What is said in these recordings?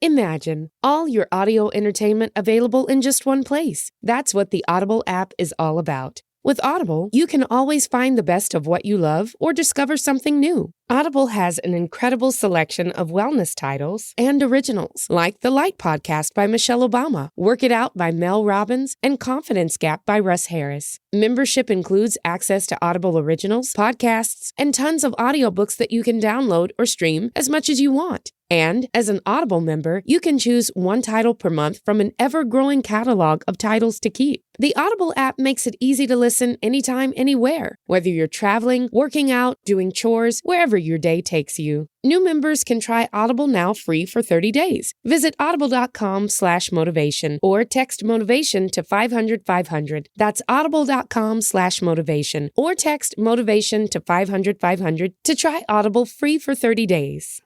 Imagine all your audio entertainment available in just one place. That's what the Audible app is all about. With Audible, you can always find the best of what you love or discover something new. Audible has an incredible selection of wellness titles and originals, like The Light Podcast by Michelle Obama, Work It Out by Mel Robbins, and Confidence Gap by Russ Harris. Membership includes access to Audible originals, podcasts, and tons of audiobooks that you can download or stream as much as you want. And as an Audible member, you can choose one title per month from an ever-growing catalog of titles to keep. The Audible app makes it easy to listen anytime, anywhere, whether you're traveling, working out, doing chores, wherever your day takes you. New members can try Audible now free for 30 days. Visit audible.com/motivation or text motivation to 500-500. That's audible.com/motivation or text motivation to 500-500 to try Audible free for 30 days.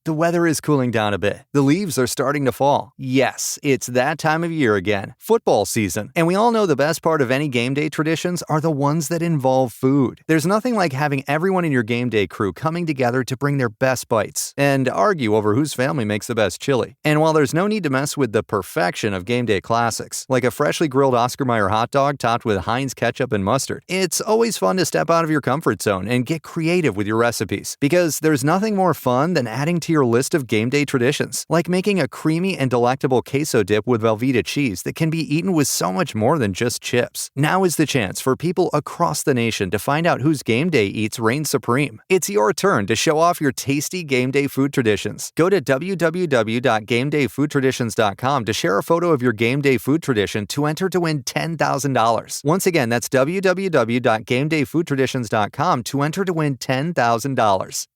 The weather is cooling down a bit. The leaves are starting to fall. Yes, it's that time of year again. Football season. And we all know the best part of any game day traditions are the ones that involve food. There's nothing like having everyone in your game day crew coming together to bring their best bites and argue over whose family makes the best chili. And while there's no need to mess with the perfection of game day classics, like a freshly grilled Oscar Mayer hot dog topped with Heinz ketchup and mustard, it's always fun to step out of your comfort zone and get creative with your recipes. Because there's nothing more fun than adding to your list of game day traditions, like making a creamy and delectable queso dip with Velveeta cheese that can be eaten with so much more than just chips. Now is the chance for people across the nation to find out whose game day eats reign supreme. It's your turn to show off your tasty game day food traditions. Go to www.gamedayfoodtraditions.com to share a photo of your game day food tradition to enter to win $10,000. Once again, that's www.gamedayfoodtraditions.com to enter to win $10,000.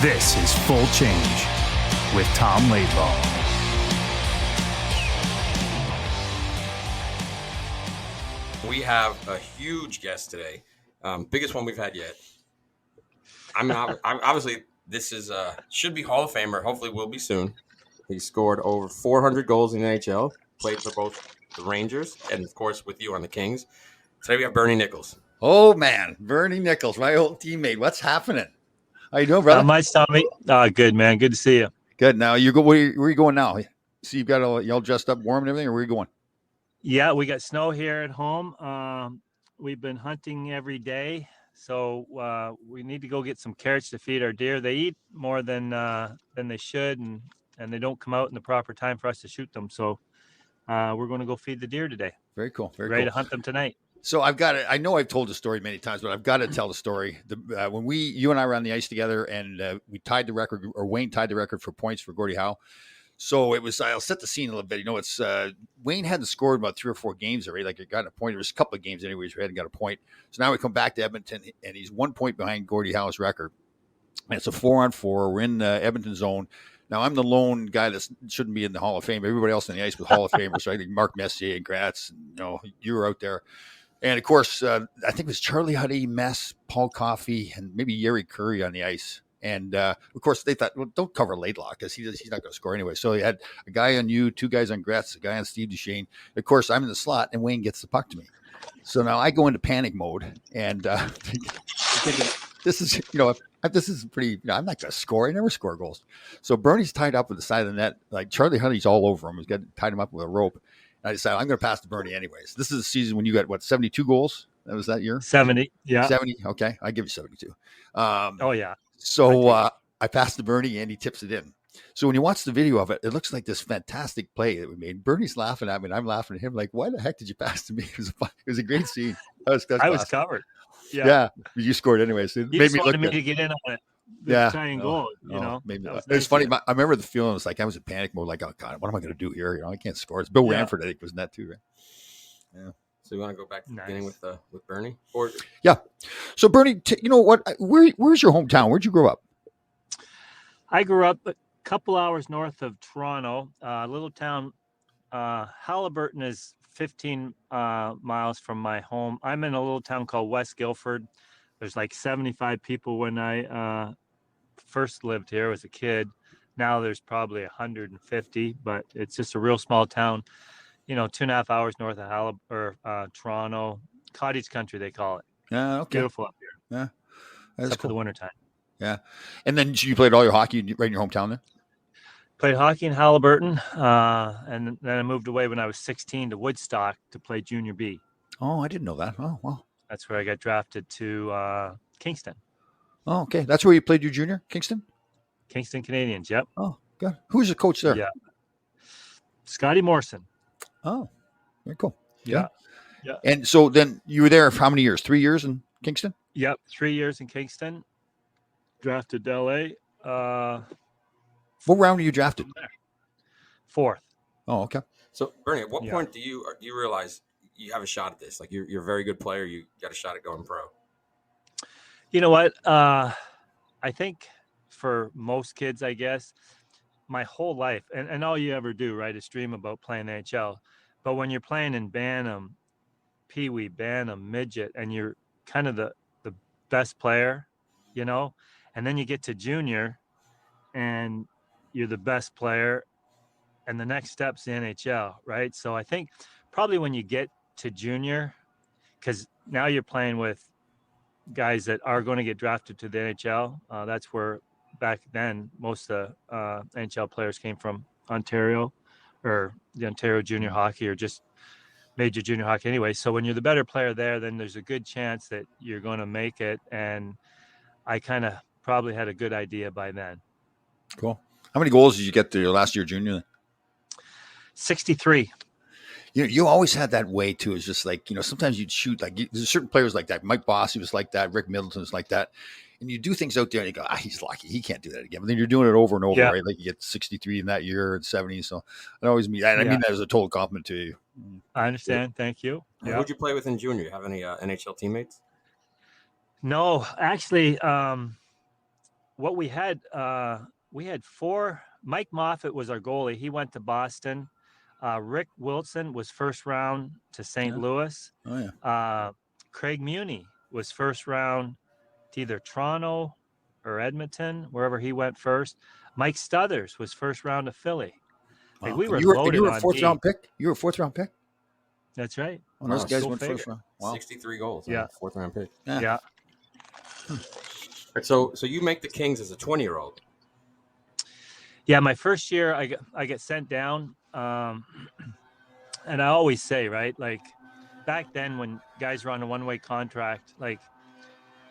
This is Full Change with Tom Laidlaw. We have a huge guest today, biggest one we've had yet. I mean, obviously, this is should be Hall of Famer. Hopefully, will be soon. He scored over 400 goals in the NHL, played for both the Rangers and, of course, with you on the Kings. Today we have Bernie Nicholls. Oh, man. Bernie Nicholls, my old teammate. What's happening? How you doing, brother? Not much, Tommy. Good, man. Good to see you. Good. Now, where are you going now? So you've got y'all dressed up warm and everything, or where are you going? Yeah, we got snow here at home. We've been hunting every day, so we need to go get some carrots to feed our deer. They eat more than they should, and they don't come out in the proper time for us to shoot them. So we're going to go feed the deer today. Very cool. Very ready cool. to hunt them tonight. So I've got it. I know I've told the story many times, but I've got to tell the story. When you and I were on the ice together, and we tied the record, or Wayne tied the record for points for Gordie Howe. So it was. I'll set the scene a little bit. You know, it's Wayne hadn't scored about 3 or 4 games already. Like, it got a point. There was a couple of games anyways where he hadn't got a point. So now we come back to Edmonton, and he's 1 point behind Gordie Howe's record. And it's a 4-on-4. We're in the Edmonton zone. Now, I'm the lone guy that shouldn't be in the Hall of Fame. Everybody else on the ice was Hall of Famers. So I think Mark Messier and Gratz, and, you were out there. And, of course, I think it was Charlie Huddy, Mess, Paul Coffey, and maybe Yeri Curry on the ice. And, of course, they thought, well, don't cover Laidlaw because he's not going to score anyway. So they had a guy on you, 2 guys on Gratz, a guy on Steve Duchesne. Of course, I'm in the slot, and Wayne gets the puck to me. So now I go into panic mode, and thinking, this is, this is pretty, I'm not going to score. I never score goals. So Bernie's tied up with the side of the net. Like, Charlie Huddy's all over him. He's got tied him up with a rope. I decided I'm going to pass to Bernie anyways. This is a season when you got, 72 goals? That was that year? 70, yeah. 70, okay. I give you 72. Oh, yeah. So I passed to Bernie, and he tips it in. So when you watch the video of it, it looks like this fantastic play that we made. Bernie's laughing at me, and I'm laughing at him. Like, why the heck did you pass to me? It was a great scene. I was covered. Yeah. You scored anyways. It made me wanted me to get in on it. Try and go, Maybe it was funny. I remember the feeling. It was like I was in panic mode. Like, oh God, what am I going to do here? I can't score. It's Bill Ranford, I think, was in that too, right? Yeah. So you want to go back to the beginning with Bernie? Or yeah. So Bernie, you know what? Where's your hometown? Where'd you grow up? I grew up a couple hours north of Toronto, a little town. Halliburton is 15 miles from my home. I'm in a little town called West Guildford. There's like 75 people when I first lived here as a kid. Now there's probably 150, but it's just a real small town, 2.5 hours north of Toronto. Cottage country, they call it. Yeah, okay. Beautiful up here. Yeah. Except for the wintertime. Yeah. And then you played all your hockey right in your hometown then? Played hockey in Halliburton, and then I moved away when I was 16 to Woodstock to play junior B. Oh, I didn't know that. Oh, wow. That's where I got drafted to Kingston. Oh, okay. That's where you played your junior, Kingston? Kingston Canadians, yep. Oh, good. Who's the coach there? Yeah. Scotty Morrison. Oh, very cool. Yeah. Yeah. And so then you were there for how many years? 3 years in Kingston? Yep. 3 years in Kingston. Drafted to LA. What round were you drafted? Fourth. Oh, okay. So, Bernie, at what point do you realize you have a shot at this? Like, you're a very good player. You got a shot at going pro. You know what? I think for most kids, I guess, my whole life, and all you ever do, right, is dream about playing NHL. But when you're playing in Bantam, Pee Wee, Bantam, Midget, and you're kind of the best player, you know, and then you get to junior and you're the best player, and the next step's the NHL, right? So I think probably when you get to junior, because now you're playing with guys that are going to get drafted to the NHL. That's where back then most of the NHL players came from Ontario, or the Ontario junior hockey, or just major junior hockey anyway. So when you're the better player there, then there's a good chance that you're going to make it. And I kind of probably had a good idea by then. Cool. How many goals did you get to your last year junior? 63. You always had that way too. It's just like, sometimes you'd shoot, like there's certain players like that. Mike Bossy was like that. Rick Middleton was like that. And you do things out there and you go, he's lucky. He can't do that again. But then you're doing it over and over, right? Like you get 63 in that year and 70. So I always mean that. I mean that as a total compliment to you. I understand. Yeah. Thank you. Yeah. Who'd you play with in junior? You have any NHL teammates? No, actually, what we had four. Mike Moffat was our goalie. He went to Boston. Rick Wilson was first round to St. Louis. Oh, yeah. Craig Muni was first round to either Toronto or Edmonton, wherever he went first. Mike Stuthers was first round to Philly. Like we were loaded. You were a fourth round pick? You were a fourth round pick? That's right. Oh, those guys went first round. Wow. 63 goals. Yeah. Fourth round pick. Yeah. So you make the Kings as a 20-year-old. Yeah, my first year I get sent down, and I always say, right, like back then when guys were on a one-way contract, like,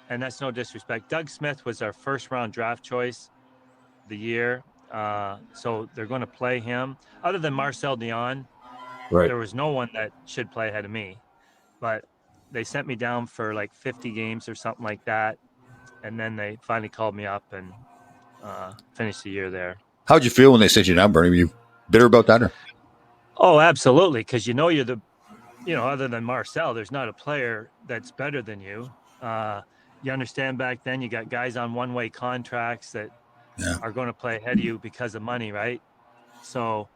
and that's no disrespect, Doug Smith was our first round draft choice the year, so they're going to play him. Other than Marcel Dion, right, there was no one that should play ahead of me, but they sent me down for like 50 games or something like that, and then they finally called me up and finished the year there. How'd you feel when they sent you down, Bernie? Were you bitter about that? Or? Oh, absolutely. Because you're other than Marcel, there's not a player that's better than you. You understand back then you got guys on one-way contracts that are going to play ahead of you because of money, right? So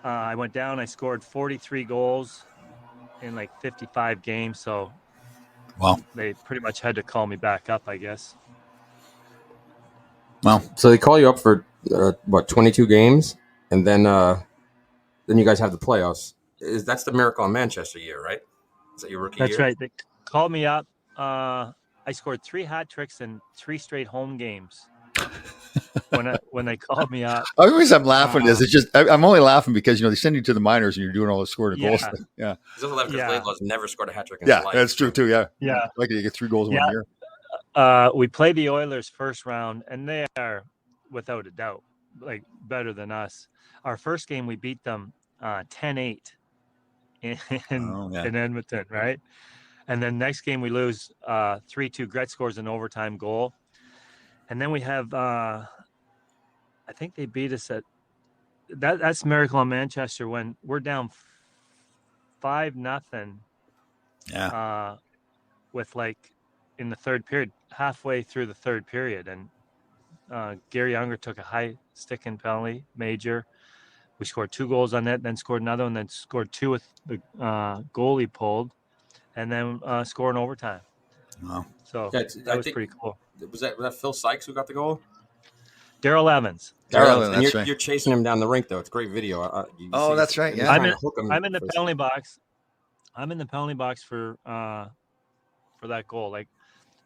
I went down, I scored 43 goals in like 55 games. So they pretty much had to call me back up, I guess. Wow. So they call you up for 22 games, and then you guys have the playoffs. That's the Miracle on Manchester year, right? Is that your rookie year? That's right. They called me up. I scored 3 hat tricks in 3 straight home games when they called me up. I'm laughing. It's just I'm only laughing because they send you to the minors and you're doing all the scoring goals. Yeah. He's also laughing because Laidlaw's never scored a hat trick in his his life. That's true too. Yeah. Yeah. Like you get 3 goals in 1 year. We played the Oilers first round, and they are, without a doubt, like better than us. Our first game, we beat them 10-8 in Edmonton, right? And then next game, we lose 3-2. Gretz scores an overtime goal. And then we have, I think they beat us at, that's Miracle on Manchester when we're down 5-0. Yeah. With like, in the third period, halfway through the third period, and Gary Unger took a high stick-in penalty, major. We scored 2 goals on that, then scored another one, then scored 2 with the goalie pulled, and then scored in overtime. Wow! So that was pretty cool. Was that Phil Sykes who got the goal? Daryl Evans. And you're chasing him down the rink, though. It's a great video. That's right. Yeah, I'm in the penalty box. I'm in the penalty box for that goal. Like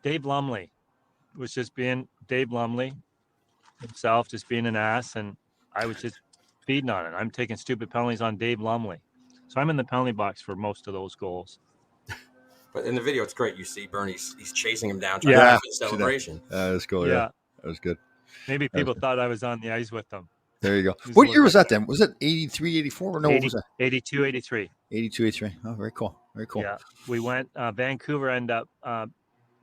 Dave Lumley was just being Dave Lumley himself, just being an ass, and I was just feeding on it. I'm taking stupid penalties on Dave Lumley. So I'm in the penalty box for most of those goals. But in the video, it's great. You see Bernie, he's chasing him down, trying to Yeah. have a celebration. That's cool. Yeah. That was good. Maybe people thought I was on the ice with them. There you go. He's What a year little was that then? Was it 83, 84? Or no, what was that? 82, 83. 82, 83. Oh, very cool. Very cool. Yeah. We went, Vancouver ended up,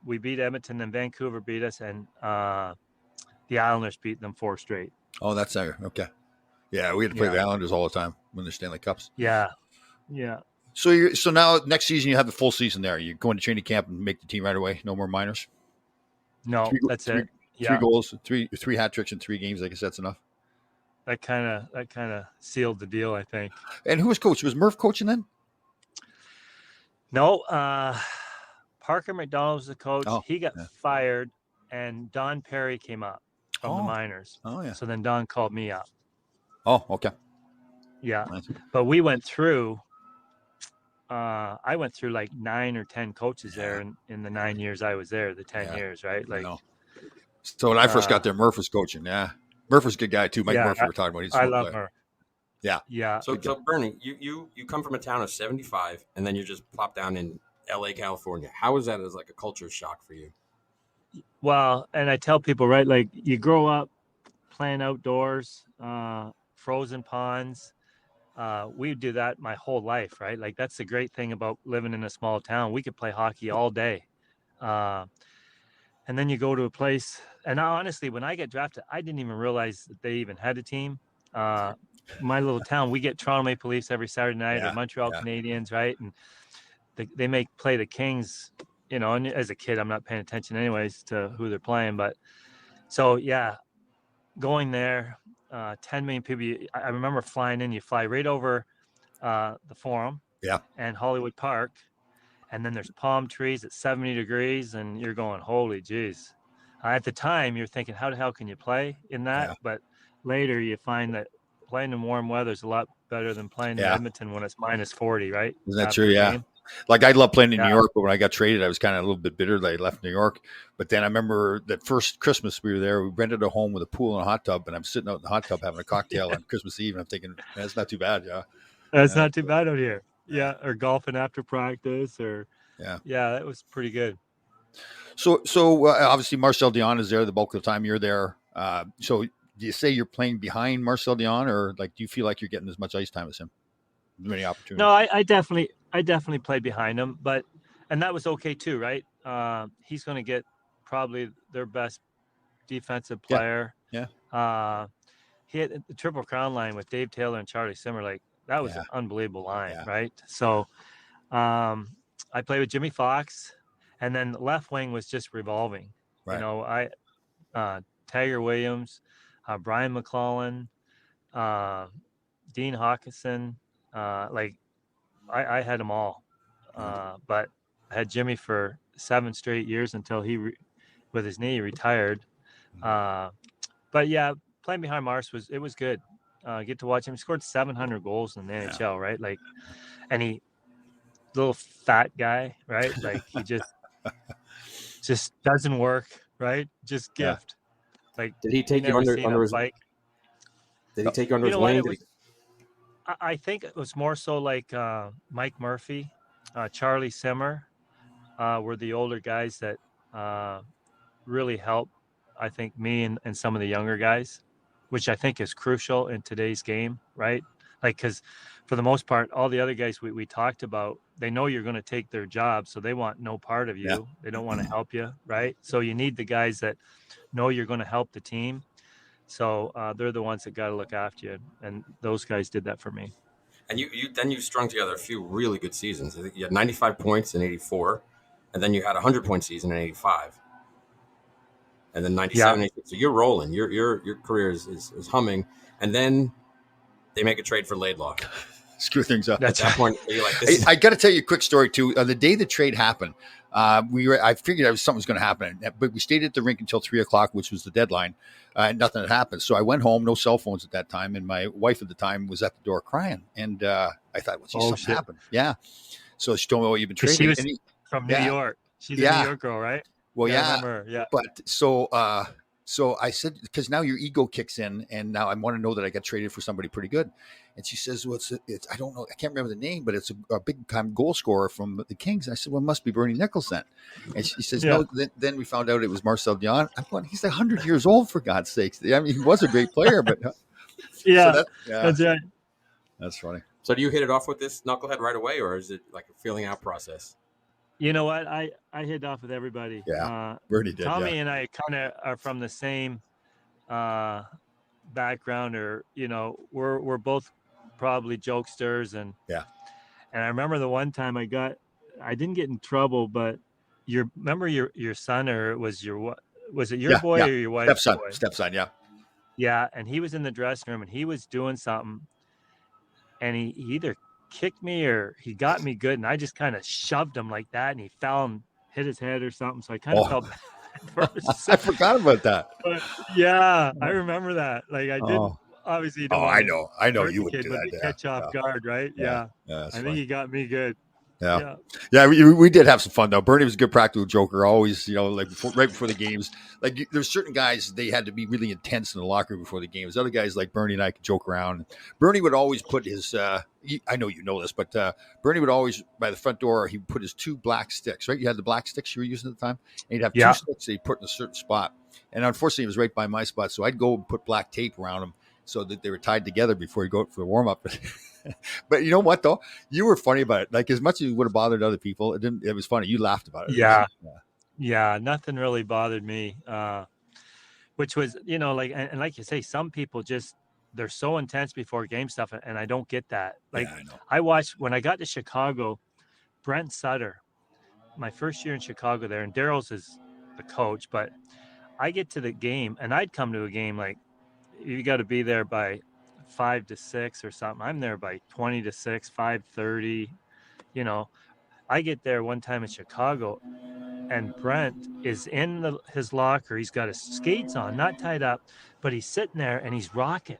we beat Edmonton, then Vancouver beat us, and the Islanders beat them 4 straight. Oh, that's there. Okay. Yeah, we had to play the Islanders all the time when they're Stanley Cups. Yeah. Yeah. So now next season you have the full season there. You go into training camp and make the team right away. No more minors. No, that's it. Three goals, three hat tricks in 3 games. I guess that's enough. That kind of sealed the deal, I think. And who was coach? Was Murph coaching then? No, Parker McDonald was the coach. Oh, he got fired, and Don Perry came up from the minors. Oh, yeah. So then Don called me up. Oh, okay. Yeah. Nice. But we went through, I went through like 9 or 10 coaches there in the 9 years I was there, the 10 years, right? Like, so when I first got there, Murph was coaching. Yeah. Murph was a good guy too. Mike Murphy we're talking about. He's I love Murph. Yeah. Yeah. So Bernie, you come from a town of 75 and then you just plop down in LA, California. How was that as like a culture shock for you? Well, and I tell people, right, like you grow up playing outdoors, frozen ponds. We do that my whole life, right? Like that's the great thing about living in a small town. We could play hockey all day. And then you go to a place, and honestly, when I get drafted, I didn't even realize that they even had a team. My little town, we get Toronto Maple Leafs every Saturday night, or Montreal Canadiens, right? And they play the Kings, you know, and as a kid, I'm not paying attention anyways to who they're playing. But so, going there, 10 million people. I remember flying in, you fly right over the Forum and Hollywood Park. And then there's palm trees at 70 degrees, and you're going, holy geez. At the time, you're thinking, how the hell can you play in that? Yeah. But later, you find that playing in warm weather is a lot better than playing in Edmonton when it's minus 40, right? Isn't that true? Yeah. Like I love playing in New York, but when I got traded, I was kind of a little bit bitter that I left New York. But then I remember that first Christmas we were there, we rented a home with a pool and a hot tub, and I'm sitting out in the hot tub having a cocktail on Christmas Eve, and I'm thinking, that's not too bad, That's not too bad out here. Yeah, or golfing after practice, or that was pretty good. So obviously Marcel Dion is there the bulk of the time you're there. So do you say you're playing behind Marcel Dion, or like do you feel like you're getting as much ice time as him? Many opportunities. No, I definitely played behind him, and that was okay too, right? He's going to get probably their best defensive player. Yeah. He had the Triple Crown line with Dave Taylor and Charlie Simmer. Like that was an unbelievable line, right? So, I played with Jimmy Fox, and then left wing was just revolving. Right. You know, Tiger Williams, Brian McClellan, Dean Hawkinson. I had them all, but I had Jimmy for 7 straight years until he, with his knee, retired. But yeah, playing behind Mars was good. Get to watch him. He scored 700 goals in the NHL, right? Like, and he, little fat guy, right? Like he just doesn't work, right? Just gift. Like, did he take you under his bike? Did he take you under his wing? I think it was more so like Mike Murphy, Charlie Simmer were the older guys that really helped, I think, me and some of the younger guys, which I think is crucial in today's game, right? Like, because for the most part, all the other guys we talked about, they know you're going to take their job, so they want no part of you. Yeah. They don't want to help you, right? So you need the guys that know you're going to help the team. So they're the ones that got to look after you, and those guys did that for me. And you strung together a few really good seasons. I think you had 95 points in 84, and then you had a 100-point season in 85, and then 97, 86. So you're rolling. Your career is humming, and then they make a trade for Laidlaw. Screw things up. At that point, you're like, I got to tell you a quick story too. The day the trade happened, I figured something was going to happen, but we stayed at the rink until 3:00, which was the deadline. And nothing had happened. So I went home, no cell phones at that time. And my wife at the time was at the door crying. And I thought, well, something happened. Yeah. So she told me, you've been trading. She was from New York. She's a New York girl, right? Well, I yeah, remember her. Yeah. but so I said, because now your ego kicks in, and now I want to know that I got traded for somebody pretty good. And she says, "Well, it's I don't know, I can't remember the name, but it's a big time goal scorer from the Kings." And I said, "Well, it must be Bernie Nicholls then." And she says, Yeah. "No." Then we found out it was Marcel Dion. I'm going, he's 100 years old, for God's sakes. I mean, he was a great player, but so Yeah. yeah, That's right. that's funny. So do you hit it off with this knucklehead right away, or is it like a feeling out process? You know what? I hit off with everybody. Yeah, Bernie did. Tommy Yeah. and I kind of are from the same background, or we're both probably jokesters, and Yeah. I remember the one time I didn't get in trouble, but remember your son, or was it your boy Yeah. or your wife's boy? Stepson, yeah. Yeah, and he was in the dressing room and he was doing something, and he either kicked me or he got me good, and I just kind of shoved him like that, and he fell and hit his head or something. So I kind of felt bad first. I forgot about that. But yeah, I remember that. Like I didn't obviously. I know hurt you the would kid, do but that. you Yeah. catch off guard, right? Yeah. That's I think funny. he got me good. Yeah. We did have some fun though. Bernie was a good practical joker. Always, like right before the games. Like there's certain guys, they had to be really intense in the locker room before the games. Other guys like Bernie and I could joke around. Bernie would always put his. I know you know this, but Bernie would always, by the front door, he would put his 2 black sticks. Right, you had the black sticks you were using at the time, and he'd have 2 sticks that he put in a certain spot. And unfortunately, it was right by my spot, so I'd go and put black tape around them so that they were tied together before you go out for the warm up. But you know what though? You were funny about it. Like as much as it would have bothered other people, it was funny. You laughed about it. Yeah. Nothing really bothered me. Which was, like, and like you say, some people they're so intense before game stuff, and I don't get that. Like I watched when I got to Chicago, Brent Sutter, my first year in Chicago there, and Daryl's is the coach, but I get to the game, and I'd come to a game like you got to be there by 5 to 6 or something. I'm there by 20 to 6, 5:30. I get there one time in Chicago, and Brent is in his locker. He's got his skates on, not tied up, but he's sitting there and he's rocking.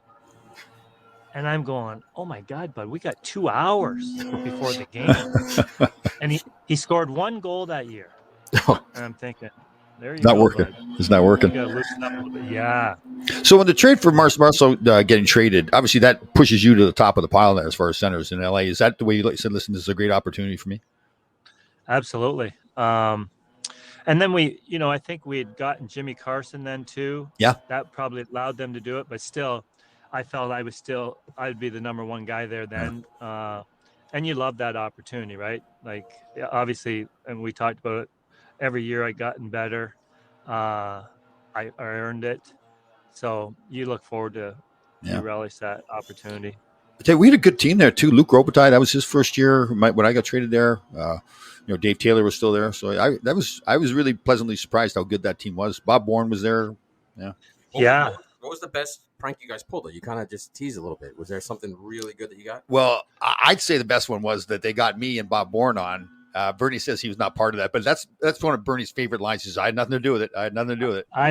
And I'm going, oh my God, bud, we got 2 hours before the game. And he scored 1 goal that year. And I'm thinking, there you go, working. bud. It's not working. You gotta loosen up a little bit. Yeah. So when the trade for Marcel getting traded, obviously that pushes you to the top of the pile now as far as centers in LA. Is that the way you said, listen, this is a great opportunity for me? Absolutely. And then I think we had gotten Jimmy Carson then too. Yeah. That probably allowed them to do it, but still, I felt I'd be the number 1 guy there then. And you love that opportunity, right? Like obviously, and we talked about it, every year I gotten better. I earned it. So you look forward to, you relish that opportunity. I tell you, we had a good team there too. Luke Robitaille, that was his first year when I got traded there. Dave Taylor was still there, so I was really pleasantly surprised how good that team was. Bob Bourne was there. Yeah. What was the best prank you guys pulled? You kind of just teased a little bit. Was there something really good that you got? Well, I'd say the best one was that they got me and Bob Bourne on. Bernie says he was not part of that, but that's one of Bernie's favorite lines. He says, I had nothing to do with it. I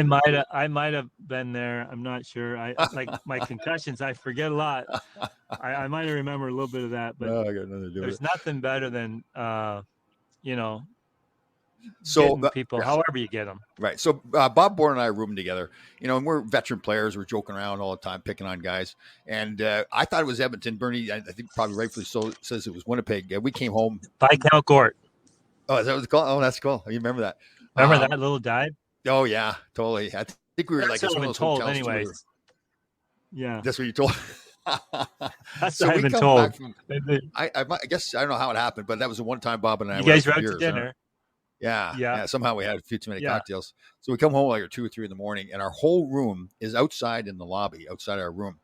might have been there. I'm not sure. I like my concussions. I forget a lot. I might have remembered a little bit of that, but I got nothing to do there's with it. nothing better than So people, however you get them. Right. So Bob Bourne and I are rooming together, and we're veteran players. We're joking around all the time, picking on guys. And I thought it was Edmonton. Bernie, I think probably rightfully so, says it was Winnipeg. We came home. Viscount Court. Oh, is that what it's called? Oh, that's cool. You remember that? Remember that little dive? Oh, yeah, totally. I think we were That's like, what I've been told anyways. Yeah. That's what you told. That's what I've been told. I guess I don't know how it happened, but that was the one time Bob and I you guys were out to dinner. Yeah. Somehow we had a few too many cocktails. So we come home like 2 or 3 in the morning, and our whole room is outside in the lobby, outside our room.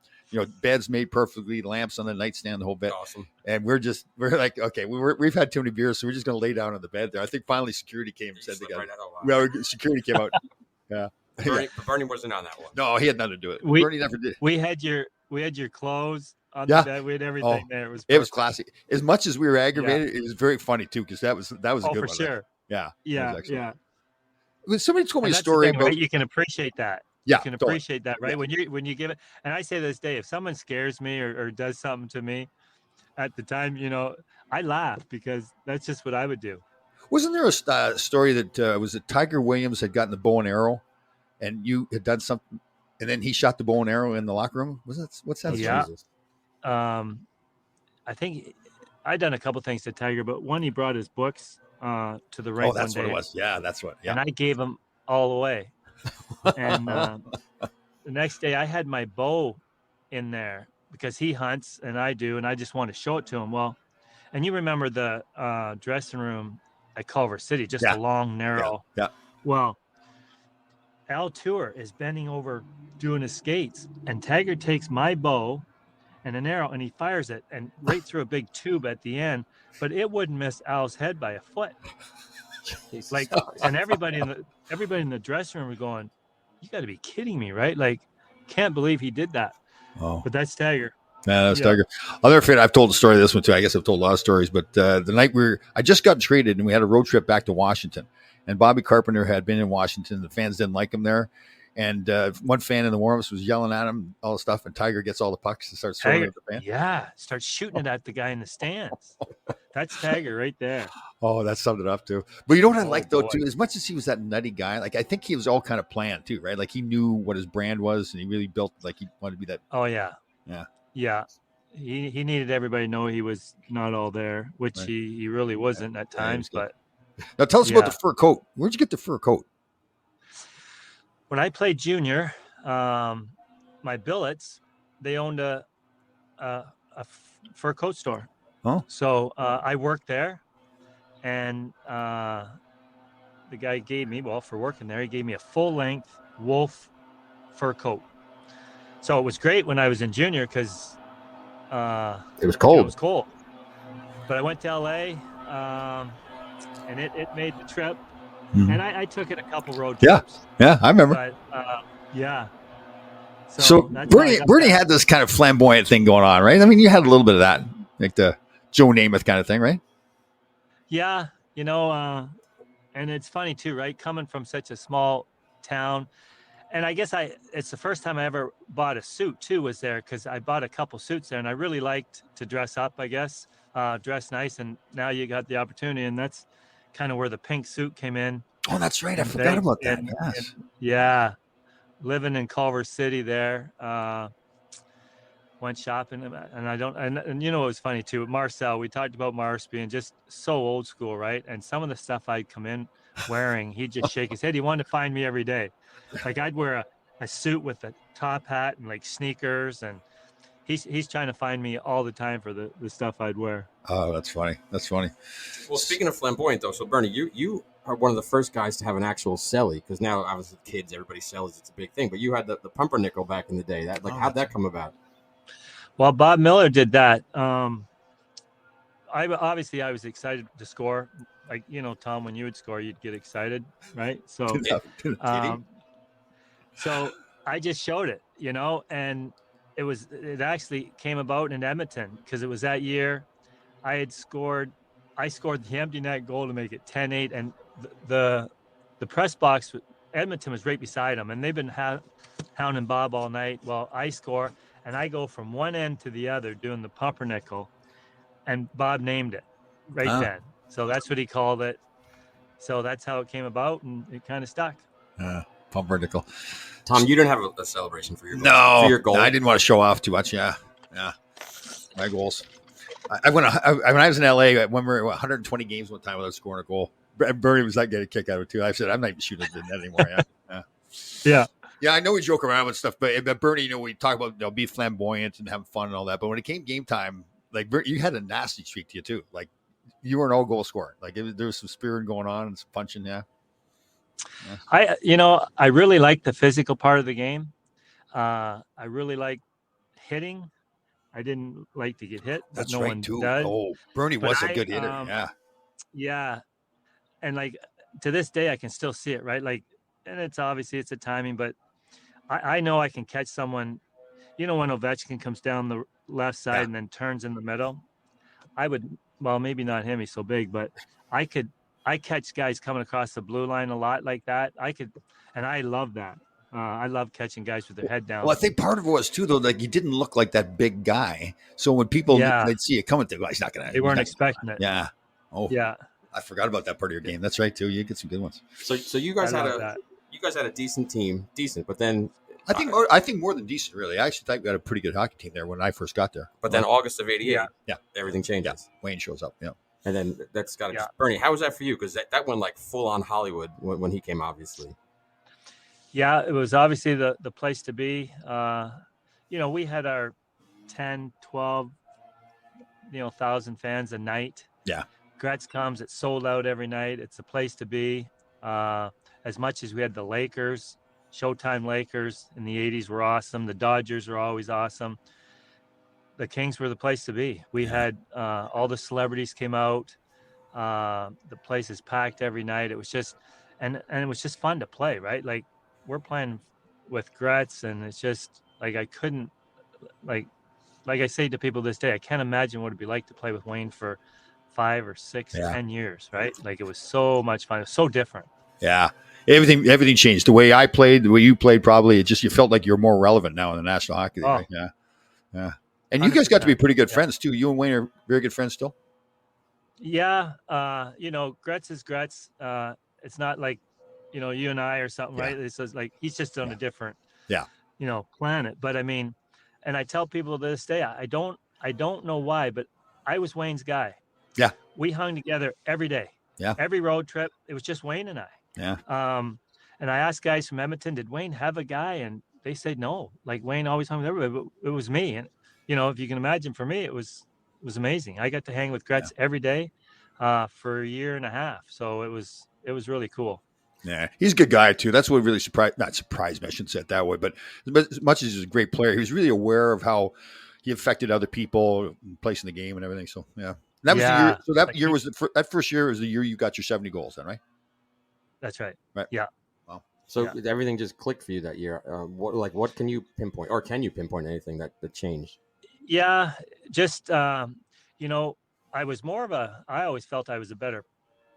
Beds made perfectly, lamps on the nightstand, the whole bed. Awesome. And we're like, okay, we've had too many beers, so we're just going to lay down on the bed there. I think finally security came and said they got security came out. Yeah. Bernie wasn't on that one. No, he had nothing to do with it. Bernie never did. We had your clothes on the bed. We had everything there. It was classic. As much as we were aggravated, it was very funny too, because that was a good one. For sure. Yeah. Yeah. Somebody told me a story about. Right? You can appreciate that. Yeah, you can appreciate that, right? When you give it, and I say this day, if someone scares me or does something to me, at the time, I laugh because that's just what I would do. Wasn't there a story that was that Tiger Williams had gotten the bow and arrow, and you had done something, and then he shot the bow and arrow in the locker room? Was that what's that? Yeah. story? I think I'd done a couple things to Tiger, but one, he brought his books to the rink. Oh, that's one what day, it was. Yeah, that's what. Yeah. and I gave them all away. And the next day, I had my bow in there because he hunts and I do, and I just want to show it to him. Well, and you remember the dressing room at Culver City, just a long, narrow. Yeah. Well, Al Tour is bending over doing his skates, and Tiger takes my bow and an arrow, and he fires it and right through a big tube at the end, but it wouldn't miss Al's head by a foot. Like, and everybody in the dressing room were going, "You got to be kidding me, right? Like, can't believe he did that." Oh, but that's Tiger. Yeah, that's Tiger. I'll never forget. I've told the story of this one too. I guess I've told a lot of stories, but the night I just got traded, and we had a road trip back to Washington, and Bobby Carpenter had been in Washington. The fans didn't like him there. And one fan in the warm-ups was yelling at him, all the stuff, and Tiger gets all the pucks and starts throwing it at the fan. Yeah, starts shooting it at the guy in the stands. That's Tiger right there. Oh, that summed it up, too. But you know what I like, though, too? As much as he was that nutty guy, like I think he was all kind of planned, too, right? Like he knew what his brand was, and he really built, like he wanted to be that. Oh, yeah. Yeah. Yeah. He needed everybody to know he was not all there, which he really wasn't at times. But now tell us about the fur coat. Where'd you get the fur coat? When I played junior, my billets, they owned a fur coat store. Oh. So I worked there, and the guy gave me, for working there, he gave me a full-length wolf fur coat. So it was great when I was in junior because it was cold. It was cold. But I went to LA, and it made the trip. Mm-hmm. And I took it a couple road trips. Yeah, I remember. But, yeah. So Bernie had this kind of flamboyant thing going on, right? I mean, you had a little bit of that, like the Joe Namath kind of thing, right? Yeah, and it's funny too, right? Coming from such a small town, and I guess it's the first time I ever bought a suit too, was there, because I bought a couple suits there, and I really liked to dress up, I guess, dress nice, and now you got the opportunity, and that's kind of where the pink suit came in. Oh, that's right. I forgot about that. Yes. Yeah. Living in Culver City there. Went shopping, and it was funny too. Marcel, we talked about Mars being just so old school, right? And some of the stuff I'd come in wearing, he'd just shake his head. He wanted to find me every day. Like I'd wear a suit with a top hat and like sneakers, and he's trying to find me all the time for the stuff I'd wear. Oh, that's funny. That's funny. Well, speaking of flamboyant, though, so Bernie, you are one of the first guys to have an actual celly, because now, obviously, kids, everybody sells. It's a big thing. But you had the pumpernickel back in the day. How'd that come about? Well, Bob Miller did that. I was excited to score. Like, Tom, when you would score, you'd get excited, right? So, so I just showed it, and it actually came about in Edmonton because it was that year I scored the empty net goal to make it 10-8, and the press box, Edmonton was right beside them, and they've been hounding Bob all night. Well, I score, and I go from one end to the other doing the pumpernickel, and Bob named it right then. So that's what he called it. So that's how it came about, and it kind of stuck. Pumpernickel. Tom, you didn't have a celebration for your goal. No, for your goal. I didn't want to show off too much. Yeah. My goals. When I was in LA, when we were 120 games one time without scoring a goal. Bernie was not getting a kick out of it too. I said, I'm not even shooting the net anymore. Yeah. I know we joke around with stuff, but Bernie, we talk about be flamboyant and having fun and all that. But when it came game time, like you had a nasty streak to you too. Like you were an all goal scorer. Like there was some spearing going on and some punching. Yeah. I really like the physical part of the game. I really like hitting. I didn't like to get hit. That's no right one too. does. Oh, Bernie was a good hitter. Yeah. And like to this day, I can still see it, right? Like, and it's obviously it's a timing, but I know I can catch someone. When Ovechkin comes down the left side and then turns in the middle, maybe not him, he's so big, but I catch guys coming across the blue line a lot like that. And I love that. I love catching guys with their head down. Well, I think part of it was too, though, like you didn't look like that big guy. So when people they'd see it coming, they'd go, he's not gonna. They weren't expecting it. Yeah. Oh. Yeah. I forgot about that part of your game. That's right too. You get some good ones. So you guys I had love that. a decent team, but then I think more than decent, really. I actually thought we had a pretty good hockey team there when I first got there. but then August of '88, Yeah. everything changes. Yeah. Wayne shows up. Yeah. And then that's got to Yeah. Bernie. How was that for you? Because that went like full on Hollywood when he came, obviously. Yeah, it was obviously the place to be. We had our 10, 12, 1,000 fans a night. Yeah. Gretz comes, it's sold out every night. It's a place to be. As much as we had the Lakers, Showtime Lakers in the 80s were awesome. The Dodgers were always awesome. The Kings were the place to be. We had all the celebrities came out. The place is packed every night. It was just, and it was just fun to play, right? Like we're playing with Gretz, and it's just like I couldn't, like I say to people this day, I can't imagine what it'd be like to play with Wayne for 5 or 6, 10 years, right? Like it was so much fun. It was so different. Yeah. Everything changed. The way I played, the way you played, probably you felt like you're more relevant now in the National Hockey League. Oh. Right? Yeah. And you guys got to be pretty good 100%. friends too. You and Wayne are very good friends still. Yeah. Gretz is Gretz. It's not like, you and I or something, right? It's just like, he's just on a different, planet. But I mean, and I tell people to this day, I don't know why, but I was Wayne's guy. Yeah. We hung together every day. Yeah. Every road trip. It was just Wayne and I. Yeah. And I asked guys from Edmonton, did Wayne have a guy? And they said no. Like Wayne always hung with everybody, but it was me. And if you can imagine, for me, it was amazing. I got to hang with Gretz every day for a year and a half. So it was really cool. Yeah, he's a good guy too. That's what really not surprised me. I shouldn't say it that way, but as much as he's a great player, he was really aware of how he affected other people, placing the game and everything. So yeah, that was the year. So that first year was the year you got your 70 goals, then, right? That's right. Right. Yeah. Wow. So everything just clicked for you that year. What can you pinpoint, or can you pinpoint anything that changed? Yeah, just I was I always felt I was a better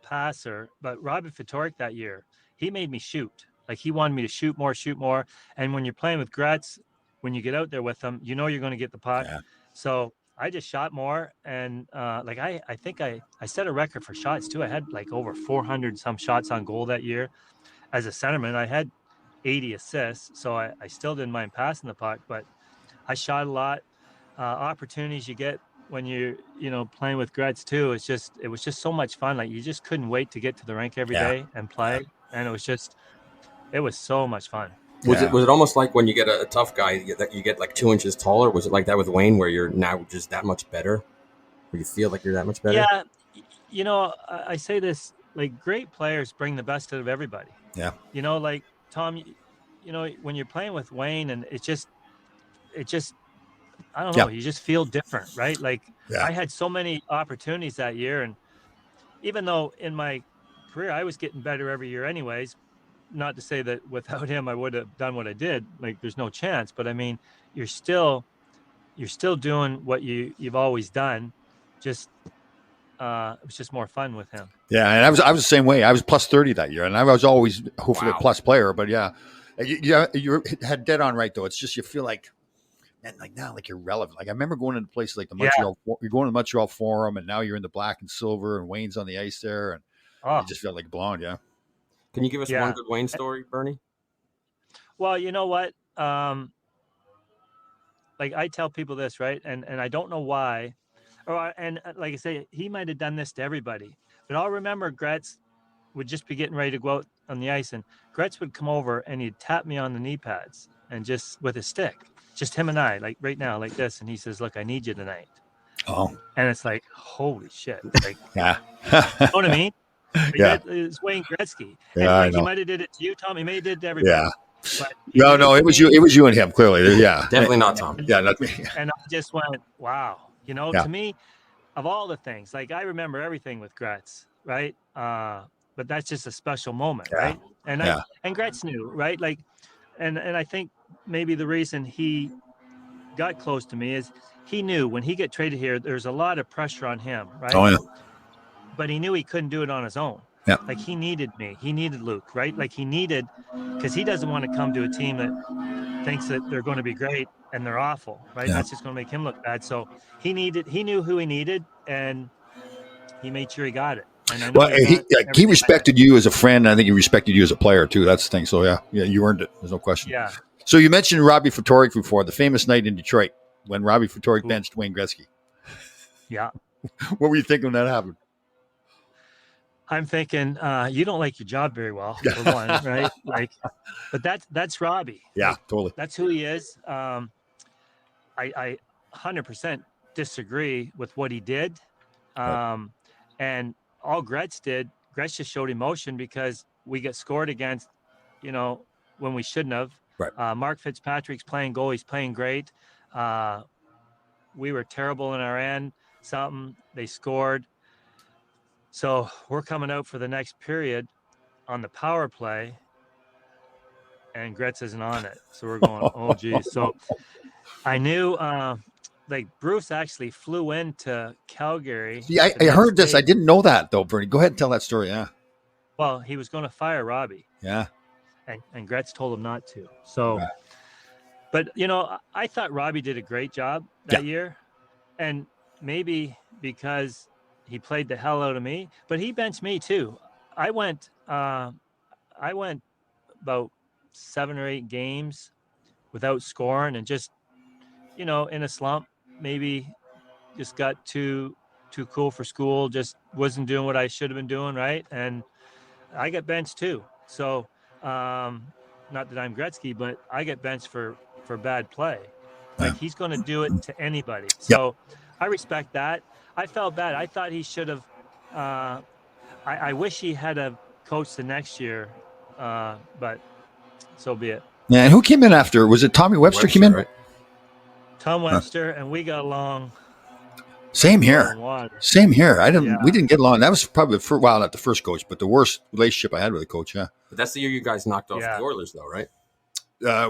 passer, but Robert Fitorik that year, he made me shoot. Like he wanted me to shoot more. And when you're playing with Gretz, when you get out there with them, you're going to get the puck. Yeah. So I just shot more. And I think I set a record for shots too. I had like over 400 some shots on goal that year. As a centerman, I had 80 assists. So I still didn't mind passing the puck, but I shot a lot. Opportunities you get when you're playing with Gretz too, it was just so much fun. Like you just couldn't wait to get to the rink every day and play, and it was so much fun. Was it almost like when you get a tough guy you get like 2 inches taller? Was it like that with Wayne, where you're now just that much better, where you feel like you're that much better? Yeah, I say this, like great players bring the best out of everybody. Yeah, like Tom, when you're playing with Wayne, and it just I don't know. You just feel different, right? Like I had so many opportunities that year, and even though in my career I was getting better every year, anyways. Not to say that without him I would have done what I did. Like there's no chance, but I mean, you're still doing what you've always done. It was just more fun with him. Yeah, and I was the same way. I was plus 30 that year, and I was always hopefully a plus player. But you had dead on right though. It's just you feel like. And like now, like you're relevant. Like I remember going into places like the Montreal. You're going to the Montreal Forum, and now you're in the black and silver, and Wayne's on the ice there, and you just feel like blonde. Yeah. Can you give us one good Wayne story, Bernie? Well, you know what? Like I tell people this, right? And I don't know why, and like I say, he might have done this to everybody, but I'll remember Gretz would just be getting ready to go out on the ice, and Gretz would come over and he'd tap me on the knee pads and just with his stick. Just him and I, like right now, like this. And he says, look, I need you tonight. Oh. And it's like, holy shit. Like, yeah. You know what I mean? Like yeah. It's Wayne Gretzky. Yeah, and he might have did it to you, Tom. He may have did it to everybody. Yeah. No, it was you. It was you and him, clearly. Yeah. Definitely not Tom. Yeah, not me. And I just went, wow. To me, of all the things, like I remember everything with Gretz, right? But that's just a special moment, right? And and Gretz knew, right? Like, and I think maybe the reason he got close to me is he knew when he got traded here, there's a lot of pressure on him, right? Oh, yeah. But he knew he couldn't do it on his own. Yeah. Like he needed me. He needed Luke, right? Like because he doesn't want to come to a team that thinks that they're going to be great and they're awful, right? Yeah. That's just going to make him look bad. So he knew who he needed, and he made sure he got it. And I know Well, he's not he everything I- respected you as a friend. I think he respected you as a player too. That's the thing. So yeah, you earned it. There's no question. Yeah. So you mentioned Robbie Fatorik before, the famous night in Detroit when Robbie Fatorik Ooh. benched Wayne Gretzky. Yeah. What were you thinking when that happened? I'm thinking you don't like your job very well, for one, right? Like, but that's Robbie. Yeah, Like, totally. that's who he is. I 100% disagree with what he did. And all Gretz did, Gretz just showed emotion because we get scored against, when we shouldn't have. Right. Mark Fitzpatrick's playing goal. He's playing great. We were terrible in our end. They scored. So we're coming out for the next period on the power play, and Gretz isn't on it. So we're going, oh, geez. So I knew, like, Bruce actually flew into Calgary. Yeah, I heard this. I didn't know that, though, Bernie. Go ahead and tell that story. Yeah. Well, he was going to fire Robbie. Yeah. And Gretz told him not to. So, right. But, I thought Robbie did a great job that year. And maybe because he played the hell out of me, but he benched me too. I went about 7 or 8 games without scoring and just, in a slump, maybe just got too cool for school, just wasn't doing what I should have been doing, right? And I got benched too. So, not that I'm Gretzky, but I get benched for bad play. Like, he's going to do it to anybody. So I respect that. I felt bad. I thought he should have. I wish he had a coach the next year, but so be it. Yeah, and who came in after? Was it Tommy Webster came in? Right? Tom Webster, and we got along. Same here. Same here. We didn't get along. That was probably not the first coach, but the worst relationship I had with a coach. Yeah. But that's the year you guys knocked off the Oilers, though, right?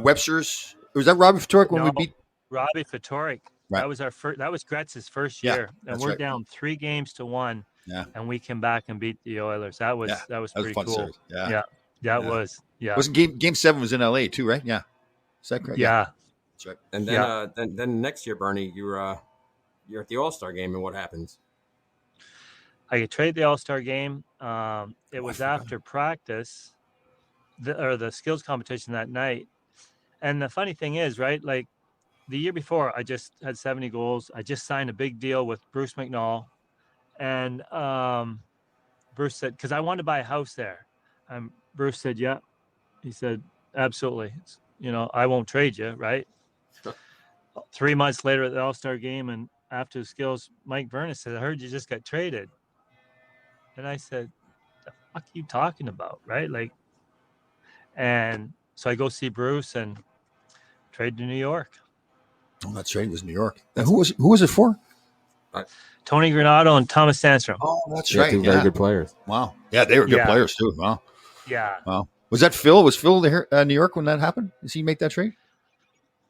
Webster's. Was that Robbie Fatorik when we beat Robbie Fatorik? Right. That was our first. That was Gretz's first year, and we're down 3-1. Yeah. And we came back and beat the Oilers. That was pretty cool. Series. Yeah. That was. Yeah. Wasn't game 7 was in LA too, right? Yeah. Is that correct? Yeah. That's right. And then then next year, Bernie, you're at the All-Star game, and what happens? I get traded the All-Star game. It was after practice, the skills competition that night. And the funny thing is, right, like the year before, I just had 70 goals. I just signed a big deal with Bruce McNall. And Bruce said, because I wanted to buy a house there. Bruce said, yeah. He said, absolutely. I won't trade you, right? 3 months later at the All-Star game and after the skills, Mike Vernon said, I heard you just got traded. And I said, the fuck are you talking about, right? Like, and so I go see Bruce and trade to New York. Oh, that's right. It was New York. And who was it for? Tony Granato and Thomas Sandstrom. Oh, that's right. Two very good players. Wow. Yeah, they were good players too. Wow. Yeah. Wow. Was that Phil? Was Phil there New York when that happened? Did he make that trade?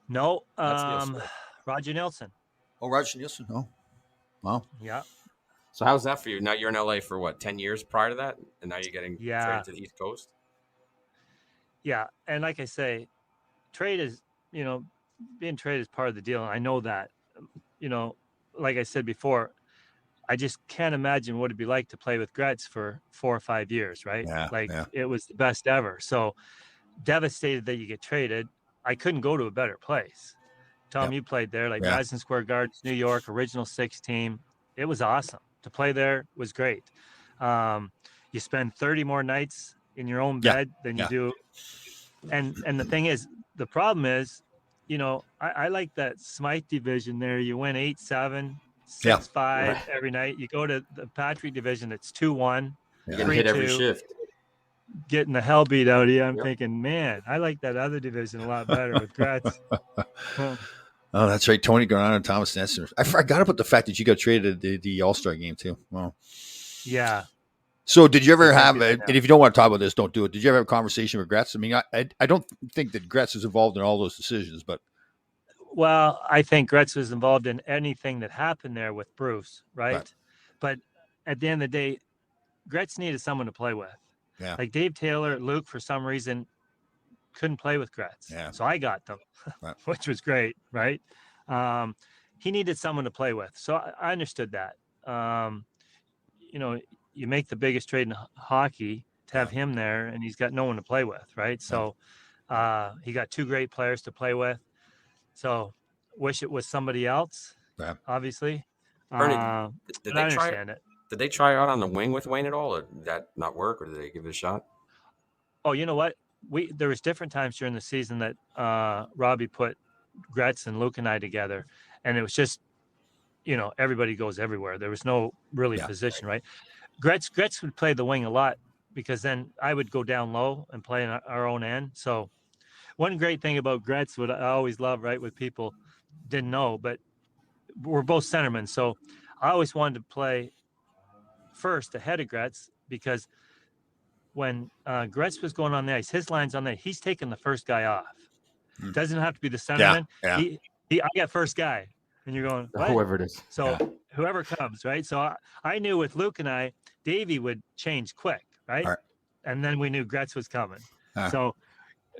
No. Roger Nielsen. Oh, Roger Nielsen. Oh. Wow. Yeah. So how's that for you? Now you're in LA for what, 10 years prior to that? And now you're getting traded to the East Coast? Yeah. And like I say, trade is, being traded is part of the deal. And I know that, like I said before, I just can't imagine what it'd be like to play with Gretz for 4 or 5 years, right? Yeah, It was the best ever. So devastated that you get traded. I couldn't go to a better place. Tom, you played there, like Madison Square Gardens, New York, Original Six team. It was awesome. To play there was great. You spend 30 more nights in your own bed than you do. And the thing is, the problem is, I like that Smythe division there. You win 8-7, 6-5 every night. You go to the Patrick division, it's 2-1. You can hit every shift. Getting the hell beat out of you. I'm thinking, man, I like that other division a lot better with Gretz. Oh, that's right. Tony Granato and Thomas Sandstrom. I forgot about the fact that you got traded at the All-Star game too. Wow. Yeah. So did you ever have, and if you don't want to talk about this, don't do it. Did you ever have a conversation with Gretz? I mean, I don't think that Gretz is involved in all those decisions, but. Well, I think Gretz was involved in anything that happened there with Bruce, right? But at the end of the day, Gretz needed someone to play with. Yeah. Like Dave Taylor, Luke, for some reason, couldn't play with Gretz. Yeah. So I got them, which was great, right? He needed someone to play with. So I understood that. you make the biggest trade in hockey to have him there, and he's got no one to play with, right? So he got two great players to play with. So wish it was somebody else, obviously. Bernie, but I understand it. Did they try out on the wing with Wayne at all, or did that not work, or did they give it a shot? Oh, you know what? There was different times during the season that Robbie put Gretz and Luke and I together, and it was just, everybody goes everywhere. There was no really position, right? Gretz would play the wing a lot because then I would go down low and play in our own end. So one great thing about Gretz, what I always love, right, with people didn't know, but we're both centermen. So I always wanted to play first ahead of Gretz because when Gretz was going on the ice, his line's on there, he's taking the first guy off. Doesn't have to be the centerman. I got first guy. And you're going, what? Whoever it is. So whoever comes, right? So I knew with Luke and I, Davey would change quick, right? And then we knew Gretz was coming. So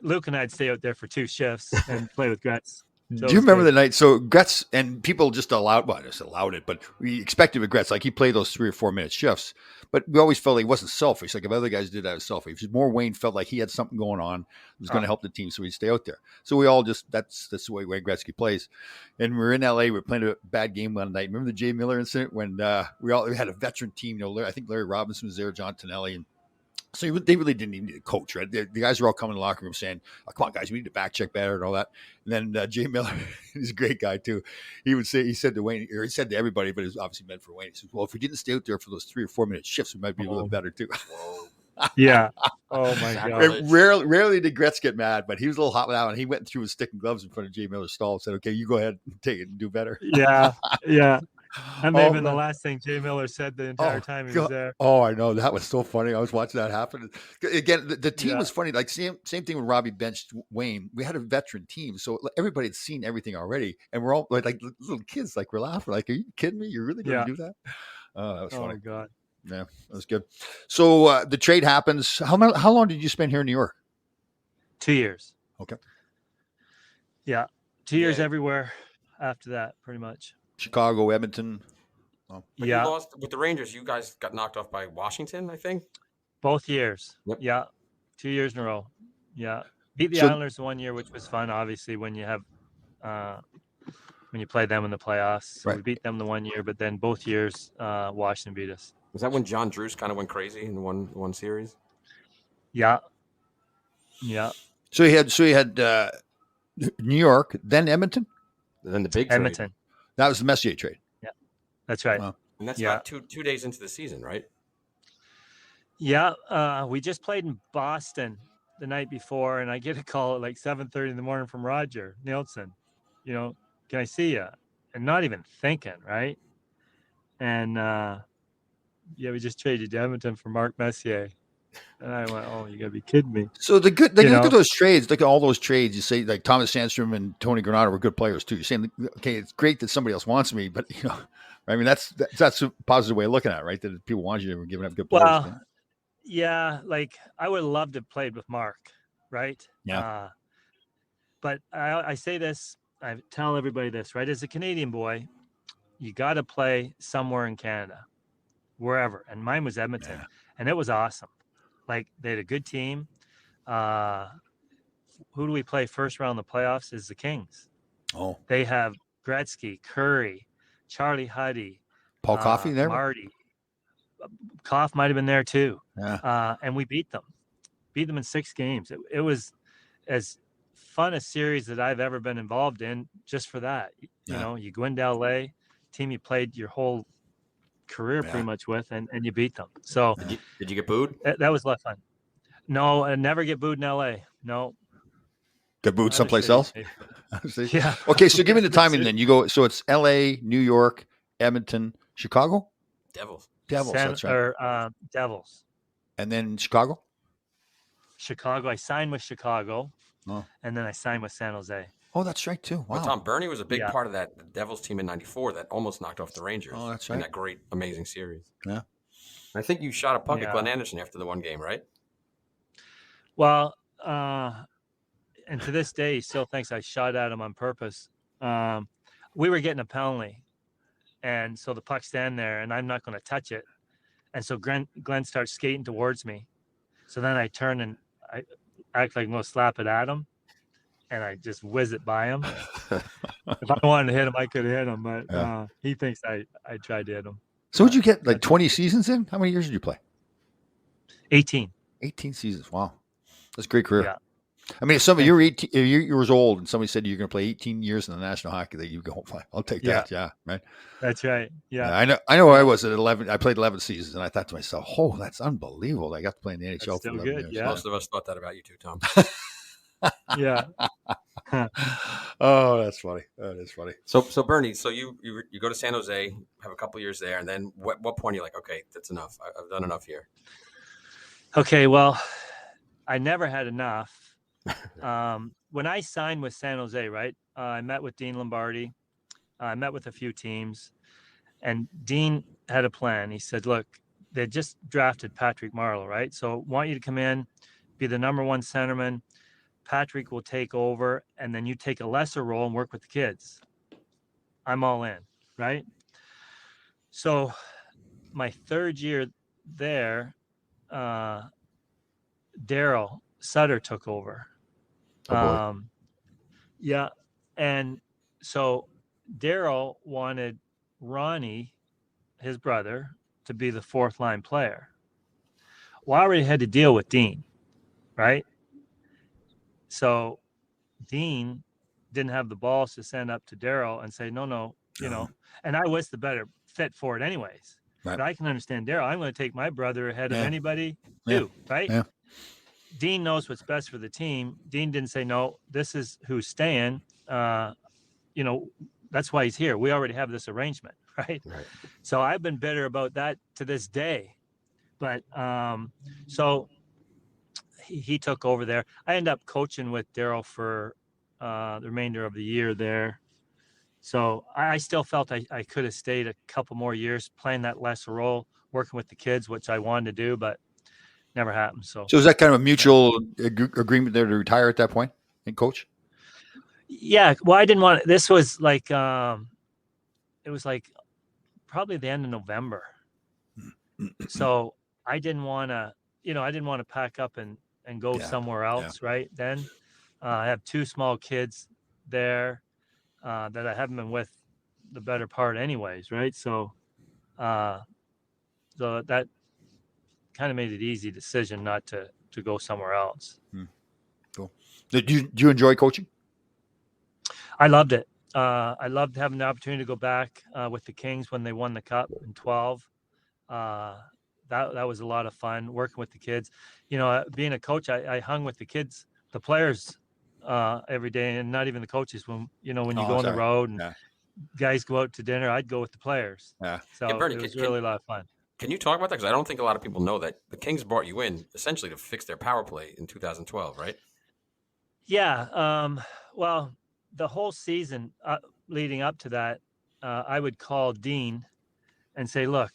Luke and I'd stay out there for 2 shifts and play with Gretz. So do you remember the night? So Gretz, and people just allowed it, but we expected with Gretz, like he played those 3 or 4 minute shifts, but we always felt like he wasn't selfish. Like if other guys did that, it was selfish. More Wayne felt like he had something going on, was going to help the team, so he'd stay out there. So we all that's the way Wayne Gretzky plays. And we're in LA, we're playing a bad game one night. Remember the Jay Miller incident when we had a veteran team? I think Larry Robinson was there, John Tonelli, and so they really didn't even need a coach, right? The guys were all coming in the locker room saying, come on, guys, we need to back check better and all that. And then Jay Miller, he's a great guy too. He said to Wayne, or he said to everybody, but it was obviously meant for Wayne. He says, well, if we didn't stay out there for those 3 or 4 minute shifts, we might be a little better too. Yeah. Oh my God. Rarely did Gretz get mad, but he was a little hot with that one. He went and threw his stick and gloves in front of Jay Miller's stall and said, okay, you go ahead and take it and do better. Yeah. That may have been the last thing Jay Miller said the entire time he was there. Oh, I know. That was so funny. I was watching that happen. Again, the team was funny. Like same thing when Robbie benched Wayne. We had a veteran team, so everybody had seen everything already, and we're all like little kids. Like we're laughing. Like, are you kidding me? You're really going to do that? Oh, that was funny. Oh my God. Yeah, that was good. So the trade happens. How long did you spend here in New York? 2 years. Okay. Yeah, 2 years everywhere after that, pretty much. Chicago, Edmonton. But you lost with the Rangers. You guys got knocked off by Washington, I think. Both years. Yep. Yeah, 2 years in a row. Yeah, beat the Islanders 1 year, which was fun. Obviously, when you have when you play them in the playoffs, so we beat them the 1 year, but then both years Washington beat us. Was that when John Drews kind of went crazy in one series? Yeah. So you had New York, then Edmonton, then the big Edmonton. Trade. That was the Messier trade. Yeah, that's right. Wow. And that's about 2 days into the season, right? Yeah, we just played in Boston the night before, and I get a call at like 7:30 in the morning from Roger Nielsen. Can I see you? And not even thinking, right? And we just traded Edmonton for Mark Messier. And I went, oh, you gotta be kidding me. So look at those trades. Look at all those trades. You say like Thomas Sandstrom and Tony Granato were good players too. You're saying, okay, it's great that somebody else wants me, but I mean that's a positive way of looking at it, right? That people want you to giving up good players. Well, yeah, like I would have loved to have played with Mark, right? Yeah. But I say this, I tell everybody this, right? As a Canadian boy, you got to play somewhere in Canada, wherever. And mine was Edmonton, and it was awesome. Like they had a good team. Who do we play first round of the playoffs? Is the Kings. Oh, they have Gretzky, Curry, Charlie Huddy, Paul Coffey there. Marty, Koff might have been there too. Yeah. And we beat them in 6 games. It was as fun a series that I've ever been involved in. Just for that, you go into LA, team you played your whole career pretty much with, and you beat them. So did you get booed? That was a lot of fun. No, I never get booed in LA. No. Get booed someplace else? Yeah. Okay, so give me the timing then. You go, so it's LA, New York, Edmonton, Chicago? Devils, that's right. Devils. And then Chicago? Chicago. I signed with Chicago. Oh. And then I signed with San Jose. Oh, that's right too. Wow. Well, Tom, Bernie was a big part of that Devils team in '94 that almost knocked off the Rangers. Oh, that's right. In that great, amazing series. Yeah. I think you shot a puck at Glenn Anderson after the one game, right? Well, and to this day, he still thinks I shot at him on purpose. We were getting a penalty, and so the puck's down there, and I'm not going to touch it. And so Glenn starts skating towards me. So then I turn and I act like I'm going to slap it at him. And I just whiz it by him. If I wanted to hit him, I could have hit him. But he thinks I tried to hit him. So would you get like 20 seasons in? How many years did you play? 18. 18 seasons. Wow. That's a great career. Yeah. I mean, if somebody you're 18 years old and somebody said you're going to play 18 years in the National Hockey League, you go, fine, I'll take that. Yeah, right. That's right. Yeah. I know. I was at 11. I played 11 seasons, and I thought to myself, "Oh, that's unbelievable! I got to play in the NHL for 11 good, years." yeah. Most of us thought that about you too, Tom. Yeah. Oh, that's funny. That is funny. So Bernie, so you go to San Jose, have a couple years there, and then what point are you like, okay, that's enough. I've done enough here. Okay. Well, I never had enough. When I signed with San Jose, right, I met with Dean Lombardi. I met with a few teams, and Dean had a plan. He said, look, they just drafted Patrick Marleau, right? So I want you to come in, be the number one centerman. Patrick will take over, and then you take a lesser role and work with the kids. I'm all in, right? So my third year there, Daryl Sutter took over. Yeah. And so Daryl wanted Ronnie, his brother, to be the fourth line player. Well, I already had to deal with Dean, right? So Dean didn't have the balls to send up to Daryl and say, no, and I was the better fit for it anyways. Right. But I can understand Daryl. I'm going to take my brother ahead of anybody too, right? Yeah. Dean knows what's best for the team. Dean didn't say, no, this is who's staying. That's why he's here. We already have this arrangement, right? So I've been bitter about that to this day. But so he took over there. I ended up coaching with Daryl for the remainder of the year there. So I still felt I could have stayed a couple more years playing that lesser role, working with the kids, which I wanted to do, but never happened. So is that kind of a mutual agreement there to retire at that point and coach? Yeah. Well, I didn't want, this was like, it was like probably the end of November. So I didn't want to, pack up and go somewhere else right then. I have two small kids there that I haven't been with the better part anyways. Right. So that kind of made it easy decision not to go somewhere else. Cool. Do you enjoy coaching? I loved it. I loved having the opportunity to go back with the Kings when they won the Cup in 12. That was a lot of fun working with the kids. Being a coach, I hung with the kids, the players every day, and not even the coaches. When you go on the road and guys go out to dinner, I'd go with the players. Yeah. So Bernie, it was really a lot of fun. Can you talk about that? Because I don't think a lot of people know that the Kings brought you in essentially to fix their power play in 2012, right? Yeah. Well, the whole season leading up to that, I would call Dean and say, look,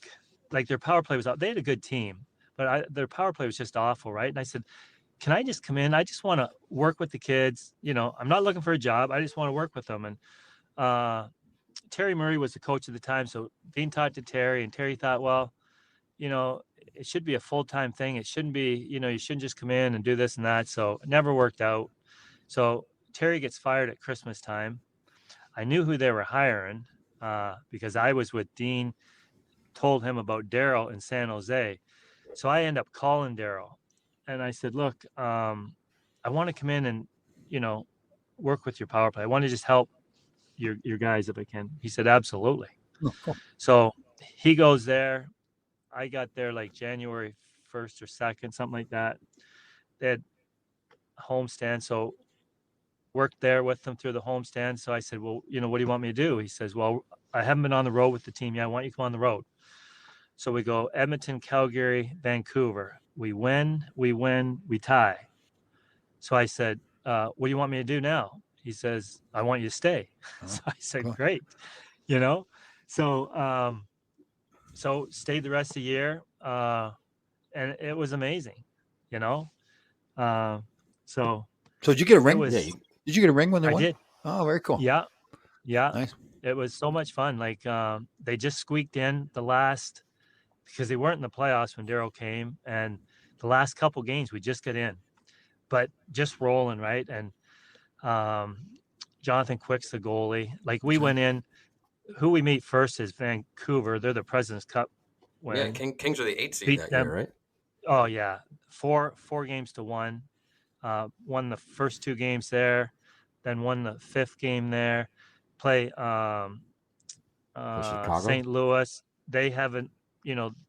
like their power play was out. They had a good team, but their power play was just awful, right? And I said, can I just come in? I just want to work with the kids. I'm not looking for a job. I just want to work with them. And Terry Murray was the coach at the time. So Dean talked to Terry, and Terry thought, well, it should be a full-time thing. It shouldn't be, you shouldn't just come in and do this and that. So it never worked out. So Terry gets fired at Christmas time. I knew who they were hiring because I was with Dean, told him about Daryl in San Jose. So I end up calling Daryl and I said, look, I want to come in and, work with your power play. I want to just help your guys if I can. He said, absolutely. Oh, cool. So he goes there. I got there like January 1st or 2nd, something like that. They had a homestand. So worked there with them through the homestand. So I said, well, what do you want me to do? He says, well, I haven't been on the road with the team. Yeah, I want you to come on the road. So we go Edmonton, Calgary, Vancouver. We win, we tie. So I said, what do you want me to do now? He says, I want you to stay. So I said, cool. Great. So stayed the rest of the year. And it was amazing, So did you get a ring? Did you get a ring when they won? I did. Oh, very cool. Yeah. Nice. It was so much fun. Like they just squeaked in the last because they weren't in the playoffs when Darryl came, and the last couple games we just got in, but just rolling, right? And Jonathan Quick's the goalie. Like we went in, who we meet first is Vancouver. They're the President's Cup Yeah, win. Kings are the 8th seed Beat that them. year, right? Oh yeah, 4-1. Won the first 2 games there, then won the 5th game there. Play St. Louis. They haven't,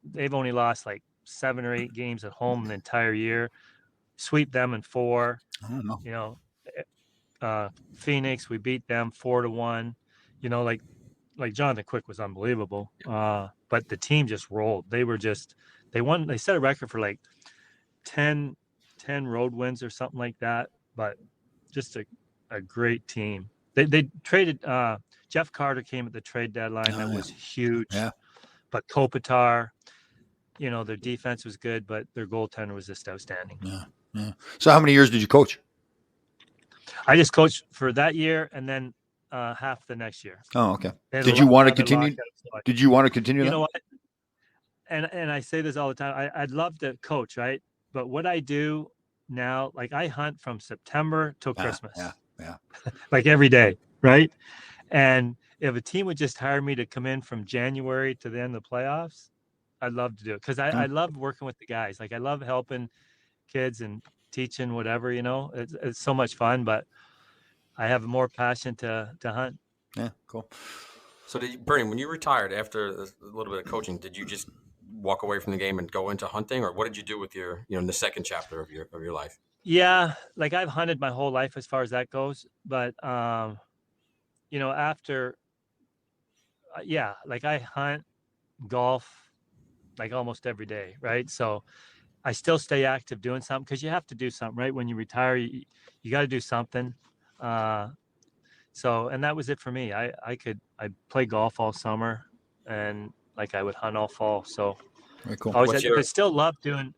they've only lost like 7 or 8 games at home the entire year. Sweep them in 4. I don't know. Phoenix, we beat them 4-1. Like Jonathan Quick was unbelievable. But the team just rolled. They won. They set a record for like 10 road wins or something like that. But just a great team. They traded Jeff Carter came at the trade deadline. That was huge. Yeah. But Kopitar, their defense was good, but their goaltender was just outstanding. Yeah. So how many years did you coach? I just coached for that year and then half the next year. Oh, okay. Did you want to continue? Did you want to continue? You know what? And I say this all the time. I'd love to coach, right? But what I do now, like I hunt from September till Christmas. Yeah. Like every day, right? And if a team would just hire me to come in from January to the end of the playoffs, I'd love to do it because I love working with the guys. Like I love helping kids and teaching whatever, it's so much fun, but I have more passion to hunt. Yeah, cool. So Bernie, when you retired after a little bit of coaching, did you just walk away from the game and go into hunting, or what did you do with your, in the second chapter of your life? Yeah, like I've hunted my whole life as far as that goes, but after like I hunt, golf, like almost every day, right? So I still stay active doing something because you have to do something, right? When you retire, you got to do something. And that was it for me. I play golf all summer, and like I would hunt all fall. So very cool. But still love doing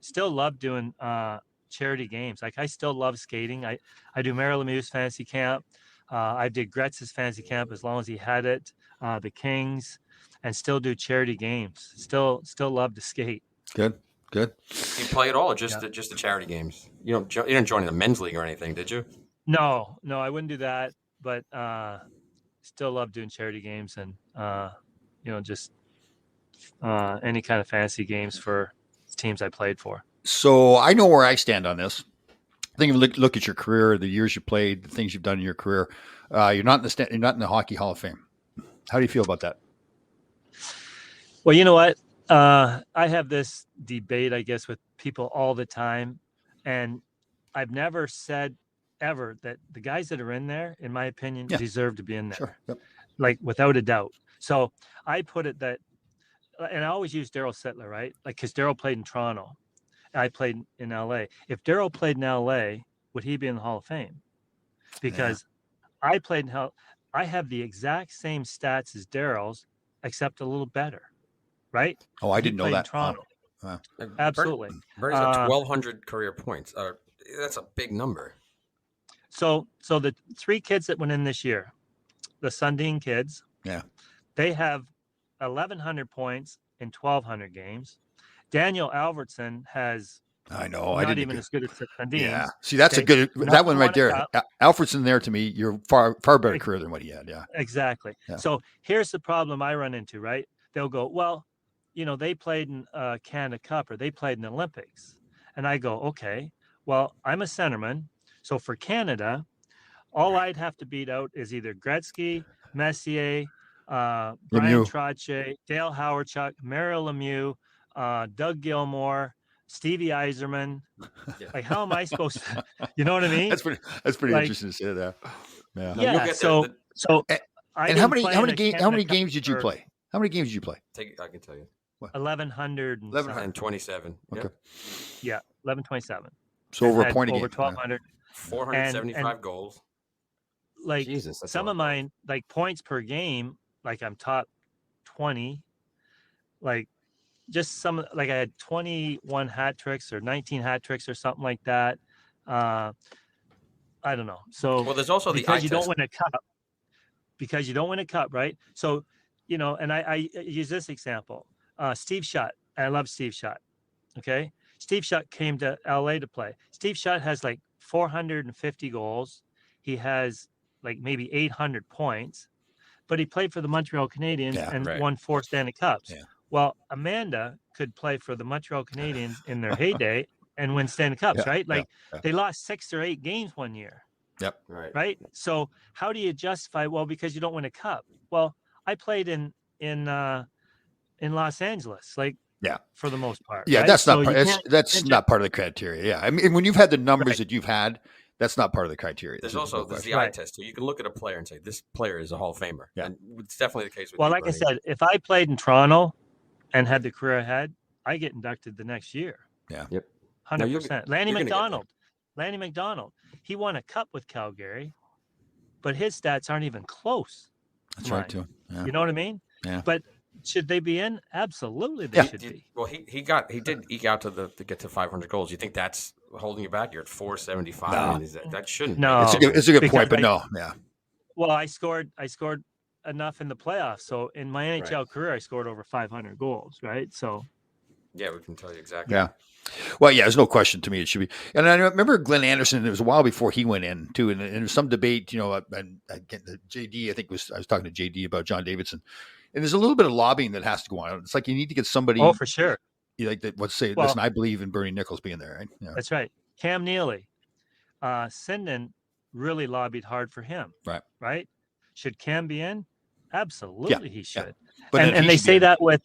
charity games. Like I still love skating. I do Merrill Lemieux's fantasy camp. I did Gretz's fantasy camp as long as he had it. The Kings, and still do charity games. Still love to skate. Good. You play it all, or just the charity games? You didn't join the men's league or anything, did you? No, I wouldn't do that. But still love doing charity games and just any kind of fantasy games for teams I played for. So I know where I stand on this. I think if you look at your career, the years you played, the things you've done in your career. You're not in the Hockey Hall of Fame. How do you feel about that? Well, you know what? I have this debate, I guess, with people all the time, and I've never said ever that the guys that are in there, in my opinion, deserve to be in there. Sure. Yep. Like without a doubt. So I put it that, and I always use Darryl Sittler, right? Like, because Darryl played in Toronto. I played in LA. If Darryl played in LA, would he be in the Hall of Fame? Because I played in hell. I have the exact same stats as Darryl's, except a little better, right? Oh, I didn't know that. In Toronto. Absolutely. Bernie's got 1,200 career points. That's a big number. So the 3 kids that went in this year, the Sundin kids, they have 1,100 points in 1,200 games. Daniel Albertson has not even as good as Sundin. Yeah. See, that's that one right there. Alfredson there, to me, you're far better career than what he had. Yeah. Exactly. Yeah. So here's the problem I run into, right? They'll go, well, they played in Canada Cup or they played in the Olympics. And I go, okay, well, I'm a centerman. So for Canada, all I'd have to beat out is either Gretzky, Messier, Brian Trottier, Dale Hawerchuk, Mario Lemieux, Doug Gilmour, Stevie Yzerman. Like, how am I supposed to? You know what I mean? That's pretty interesting to say that. Yeah. Yeah. So and how many games did you play? How many games did you play? I can tell you. 1,127. Okay. Yeah, 1,127. So over a point a game. Over 1,200. 475 goals. Like Jesus, some of mine, like points per game, like I'm top 20. Like just some, like I had 21 hat tricks or 19 hat tricks or something like that. I don't know. So there's also because you don't win a cup, right? So, and I use this example. Steve Shutt And I love Steve Shutt. Okay. Steve Shutt came to LA to play. Steve Shutt has like 450 goals. He has like maybe 800 points, but he played for the Montreal Canadiens and right. won 4 Stanley Cups. Yeah. Well, Amanda could play for the Montreal Canadiens in their heyday and win Stanley Cups, Yeah, right? Like yeah. they lost 6 or 8 games one year. Yep. Right. So how do you justify? Well, because you don't win a cup. Well, I played in Los Angeles, like for the most part. Yeah, right? that's so not that's not part of the criteria. Yeah, I mean, when you've had the numbers that you've had, that's not part of the criteria. There's the eye test. So you can look at a player and say, this player is a Hall of Famer. Yeah. And it's definitely the case with Well, you, like Bernie. I said, if I played in Toronto and had the career I had, I get inducted the next year. Yeah. Yep. 100%. Lanny McDonald. He won a cup with Calgary, but his stats aren't even close. That's right, too. Yeah. You know what I mean? Yeah. But should they be in? Absolutely, they should be. Well, he did eke out to get to 500 goals. You think that's holding you back? You're at 475. No. I mean, that shouldn't. No, it's a good point, but no, yeah. Well, I scored enough in the playoffs. So in my NHL career, I scored over 500 goals. Right. So. Yeah, we can tell you exactly. Yeah. Well, yeah, there's no question to me. It should be. And I remember Glenn Anderson. It was a while before he went in too, and there was some debate. And again, JD. I think I was talking to JD about John Davidson, and there's a little bit of lobbying that has to go on. It's like you need to get somebody. Oh, for sure. Like that. Listen, I believe in Bernie Nicholls being there. Right? Yeah. That's right. Cam Neely, Sinden really lobbied hard for him. Right. Right. Should Cam be in? Absolutely, he should. Yeah. But and they say that with.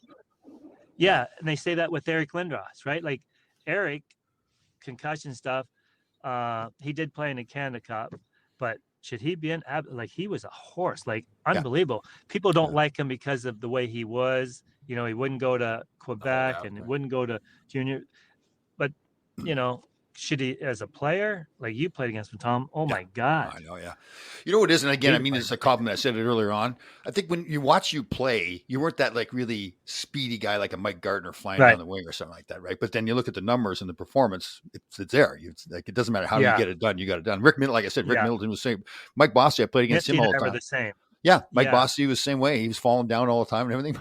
Yeah, and they say that with Eric Lindros, right? Like Eric, concussion stuff. He did play in the Canada Cup, but should he be in? Like he was a horse, like unbelievable. People don't like him because of the way he was. He wouldn't go to Quebec and wouldn't go to junior. But should he as a player? Like you played against him, Tom. Oh my God! I know, yeah. You know what it is, and again, I mean, it's a compliment. I said it earlier on. I think when you watch you play, you weren't that like really speedy guy like a Mike Gardner flying down the wing or something like that, right? But then you look at the numbers and the performance; it's there. It's like it doesn't matter how you get it done; you got it done. Rick Middleton, like I said, Rick Middleton was the same. Mike Bossy, I played against him all the time. The same. Yeah, Mike Bossy was the same way. He was falling down all the time and everything.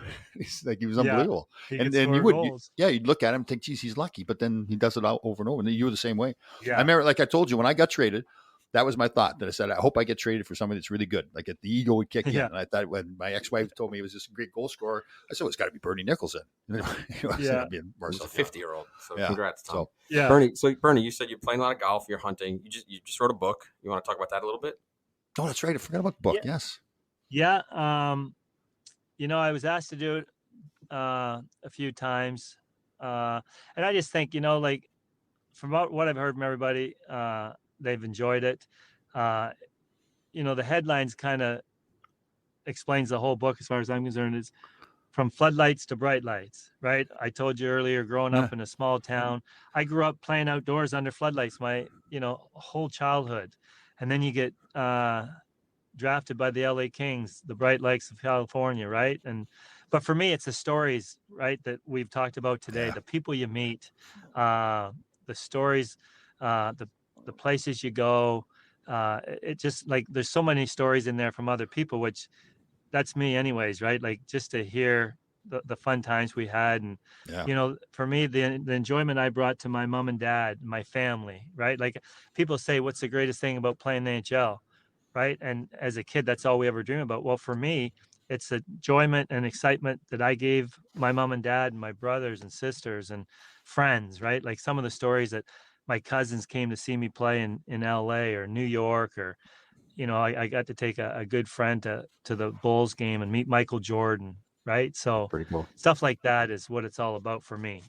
He was unbelievable. And then you'd look at him and think, geez, he's lucky. But then he does it over and over. And then you were the same way. Yeah. I remember, like I told you, when I got traded, that was my thought. That I said, I hope I get traded for somebody that's really good. Like the ego would kick in. And I thought when my ex-wife told me he was this great goal scorer, I said, well, it's got to be Bernie Nicholls then. He's a 50-year-old. So congrats, Tom. Bernie, you said you're playing a lot of golf. You're hunting. You just wrote a book. You want to talk about that a little bit? Oh, that's right. I forgot about the book. Yes. Yeah. I was asked to do it a few times. And I just think, like from what I've heard from everybody, they've enjoyed it. The headlines kind of explains the whole book as far as I'm concerned. Is from floodlights to bright lights, right? I told you earlier, growing up in a small town, I grew up playing outdoors under floodlights my, whole childhood. And then you get drafted by the LA Kings, the bright lights of California, right? But for me, it's the stories, right, that we've talked about today, the people you meet, the stories, the places you go. It just like there's so many stories in there from other people, which that's me anyways, right? Like just to hear the fun times we had. And, for me, the enjoyment I brought to my mom and dad, my family, right? Like people say, what's the greatest thing about playing the NHL? Right. And as a kid, that's all we ever dream about. Well, for me, it's the enjoyment and excitement that I gave my mom and dad and my brothers and sisters and friends. Right. Like some of the stories that my cousins came to see me play in LA or New York, or, I got to take a good friend to the Bulls game and meet Michael Jordan. Right. So pretty cool stuff like that is what it's all about for me.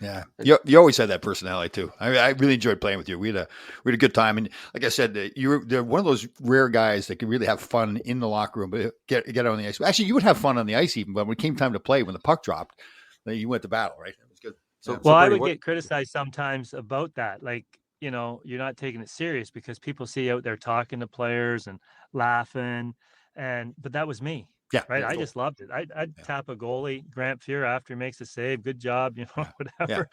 Yeah, you always had that personality too. I really enjoyed playing with you. We had a good time, and like I said, they're one of those rare guys that can really have fun in the locker room, but get out on the ice. Actually, you would have fun on the ice even, but when it came time to play, when the puck dropped, then you went to battle, right? It was good. So I would get criticized sometimes about that, like you're not taking it serious because people see you out there talking to players and laughing, but that was me. Yeah. Right. I just loved it. I'd tap a goalie, Grant Fuhr, after he makes a save. Good job, whatever. Yeah.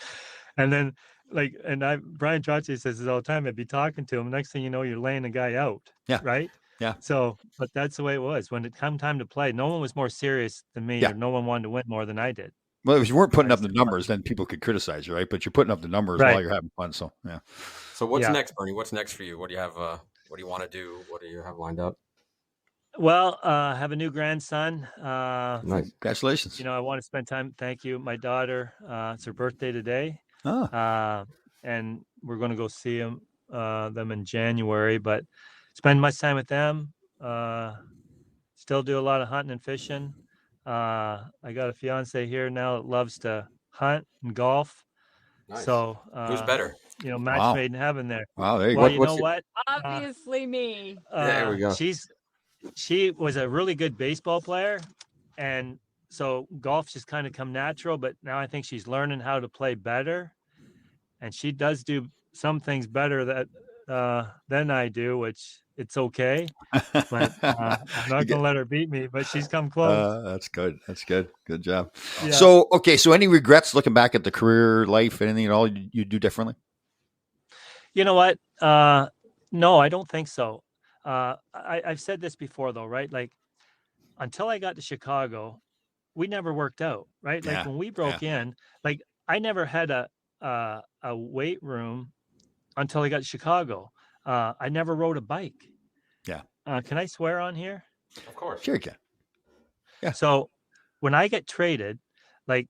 And then Brian Trottier says this all the time. I'd be talking to him. Next thing you know, you're laying the guy out. Yeah. Right. Yeah. So, but that's the way it was. When it come time to play, no one was more serious than me, or no one wanted to win more than I did. Well, if you weren't putting up the numbers, then people could criticize you, right? But you're putting up the numbers while you're having fun. So, yeah. So what's next, Bernie? What's next for you? What do you have? What do you want to do? What do you have lined up? Well, I have a new grandson. Nice. Congratulations. I want to spend time. Thank you. My daughter, it's her birthday today. And we're going to go see them in January, but spend much time with them. Still do a lot of hunting and fishing. I got a fiance here now that loves to hunt and golf. Nice. So who's better? Match made in heaven there. Wow, there you well, go. You know what? Obviously me. There we go. She was a really good baseball player, and so golf's just kind of come natural, but now I think she's learning how to play better, and she does do some things better than I do, which it's okay, but I'm not gonna let her beat me, but she's come close. That's good. That's good. Good job. Yeah. So any regrets looking back at the career life, anything at all you do differently? You know what? No, I don't think so. I've said this before though, right? Like until I got to Chicago, we never worked out, right? Like when we broke in, like I never had a weight room until I got to Chicago. I never rode a bike. Yeah. Can I swear on here? Of course. Sure you can. Yeah. So when I get traded, like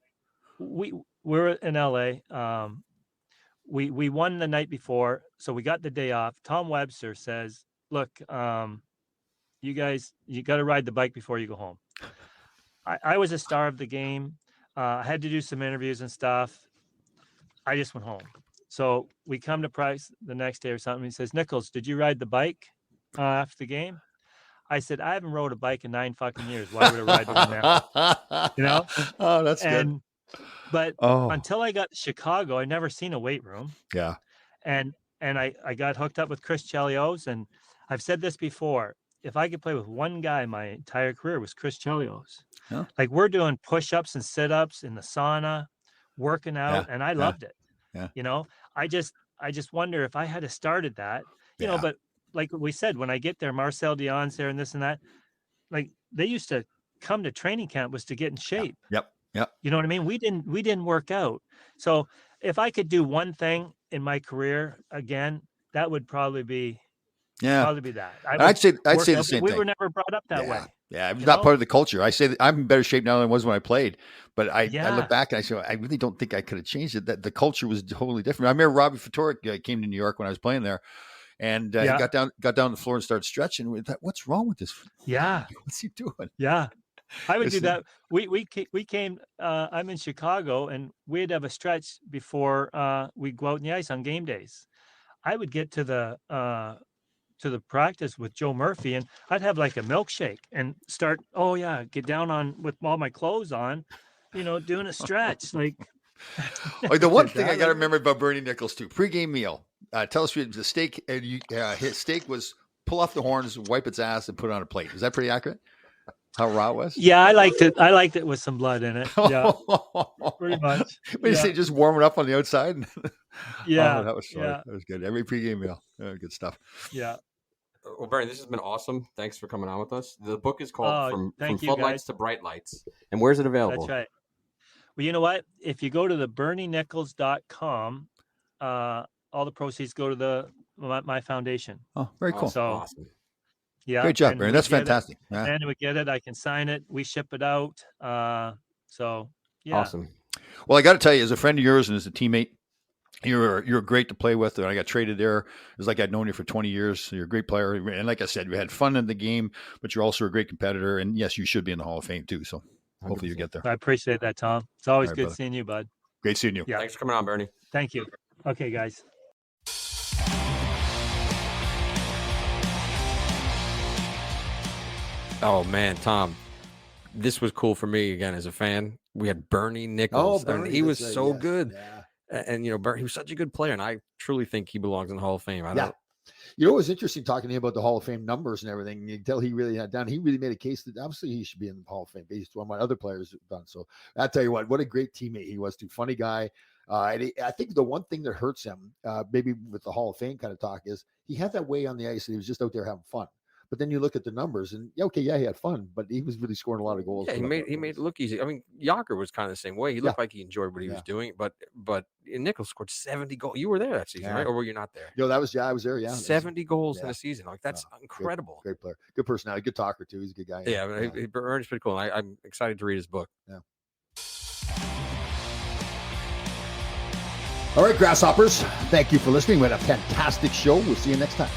we're in LA. We won the night before, so we got the day off. Tom Webster says, look, you guys, you got to ride the bike before you go home. I was a star of the game. I had to do some interviews and stuff. I just went home. So we come to Price the next day or something. He says, Nicholls, did you ride the bike after the game? I said, I haven't rode a bike in 9 fucking years. Why would I ride one now? Oh, that's good. But until I got to Chicago, I never seen a weight room. Yeah. And I got hooked up with Chris Chelios. And I've said this before. If I could play with one guy my entire career, was Chris Chelios. Huh? Like we're doing push-ups and sit-ups in the sauna, working out, and I loved it. Yeah. I just wonder if I had started that, but like we said, when I get there, Marcel Dion's there and this and that, like they used to come to training camp was to get in shape. Yep. You know what I mean? We didn't work out. So if I could do one thing in my career again, that would probably be that. I'd say the same thing. We were never brought up that way. Yeah, it was not part of the culture. I say that I'm in better shape now than I was when I played, but I look back and I say I really don't think I could have changed it. That the culture was totally different. I remember Robbie Fatorik came to New York when I was playing there, and he got down the floor and started stretching. We thought, what's wrong with this? Yeah, what's he doing? Yeah, I would do that. We came. I'm in Chicago, and we'd have a stretch before we go out in the ice on game days. I would get to the practice with Joe Murphy, and I'd have like a milkshake and start. Get down on with all my clothes on, doing a stretch. Like the one thing I got to remember about Bernie Nicholls too: pregame meal. Tell us the steak. His steak was pull off the horns, wipe its ass, and put it on a plate. Is that pretty accurate? How raw it was? Yeah, I liked it. I liked it with some blood in it. Yeah, pretty much. When you say just warm it up on the outside. Yeah, that was fun. That was good. Every pregame meal, good stuff. Yeah. Well, Bernie, this has been awesome. Thanks for coming on with us. The book is called From Floodlights to Bright Lights. And where's it available? That's right. Well, you know what? If you go to the BernieNicholls.com, all the proceeds go to my foundation. Oh, very cool. So, awesome. Yeah. Great job, Bernie. That's fantastic. And we get it. I can sign it. We ship it out. So, yeah. Awesome. Well, I got to tell you, as a friend of yours and as a teammate, you're great to play with. And I got traded there. It was like I'd known you for 20 years. You're a great player. And like I said, we had fun in the game, but you're also a great competitor. And yes, you should be in the Hall of Fame too. So hopefully you get there. I appreciate that, Tom. It's always good seeing you, bud. Great seeing you. Yeah. Thanks for coming on, Bernie. Thank you. Okay, guys. Oh, man, Tom, this was cool for me again as a fan. We had Bernie Nicholls. Bernie, he was so good. Yeah. And, he was such a good player. And I truly think he belongs in the Hall of Fame. You know, it was interesting talking to him about the Hall of Fame numbers and everything. You can tell he really had down. He really made a case that obviously he should be in the Hall of Fame based on what other players have done. So I'll tell you what a great teammate he was too. Funny guy. And I think the one thing that hurts him, maybe with the Hall of Fame kind of talk, is he had that way on the ice that he was just out there having fun. But then you look at the numbers, and he had fun, but he was really scoring a lot of goals. Yeah, he made it look easy. I mean, Yager was kind of the same way. He looked like he enjoyed what he was doing, but Nicholls scored 70 goals. You were there that season, right? Or were you not there? No, I was there. Yeah, 70 goals in a season. Like that's incredible. Great player, good personality, good talker too. He's a good guy. Yeah, Bernie's pretty cool. I'm excited to read his book. Yeah. All right, Grasshoppers. Thank you for listening. We had a fantastic show. We'll see you next time.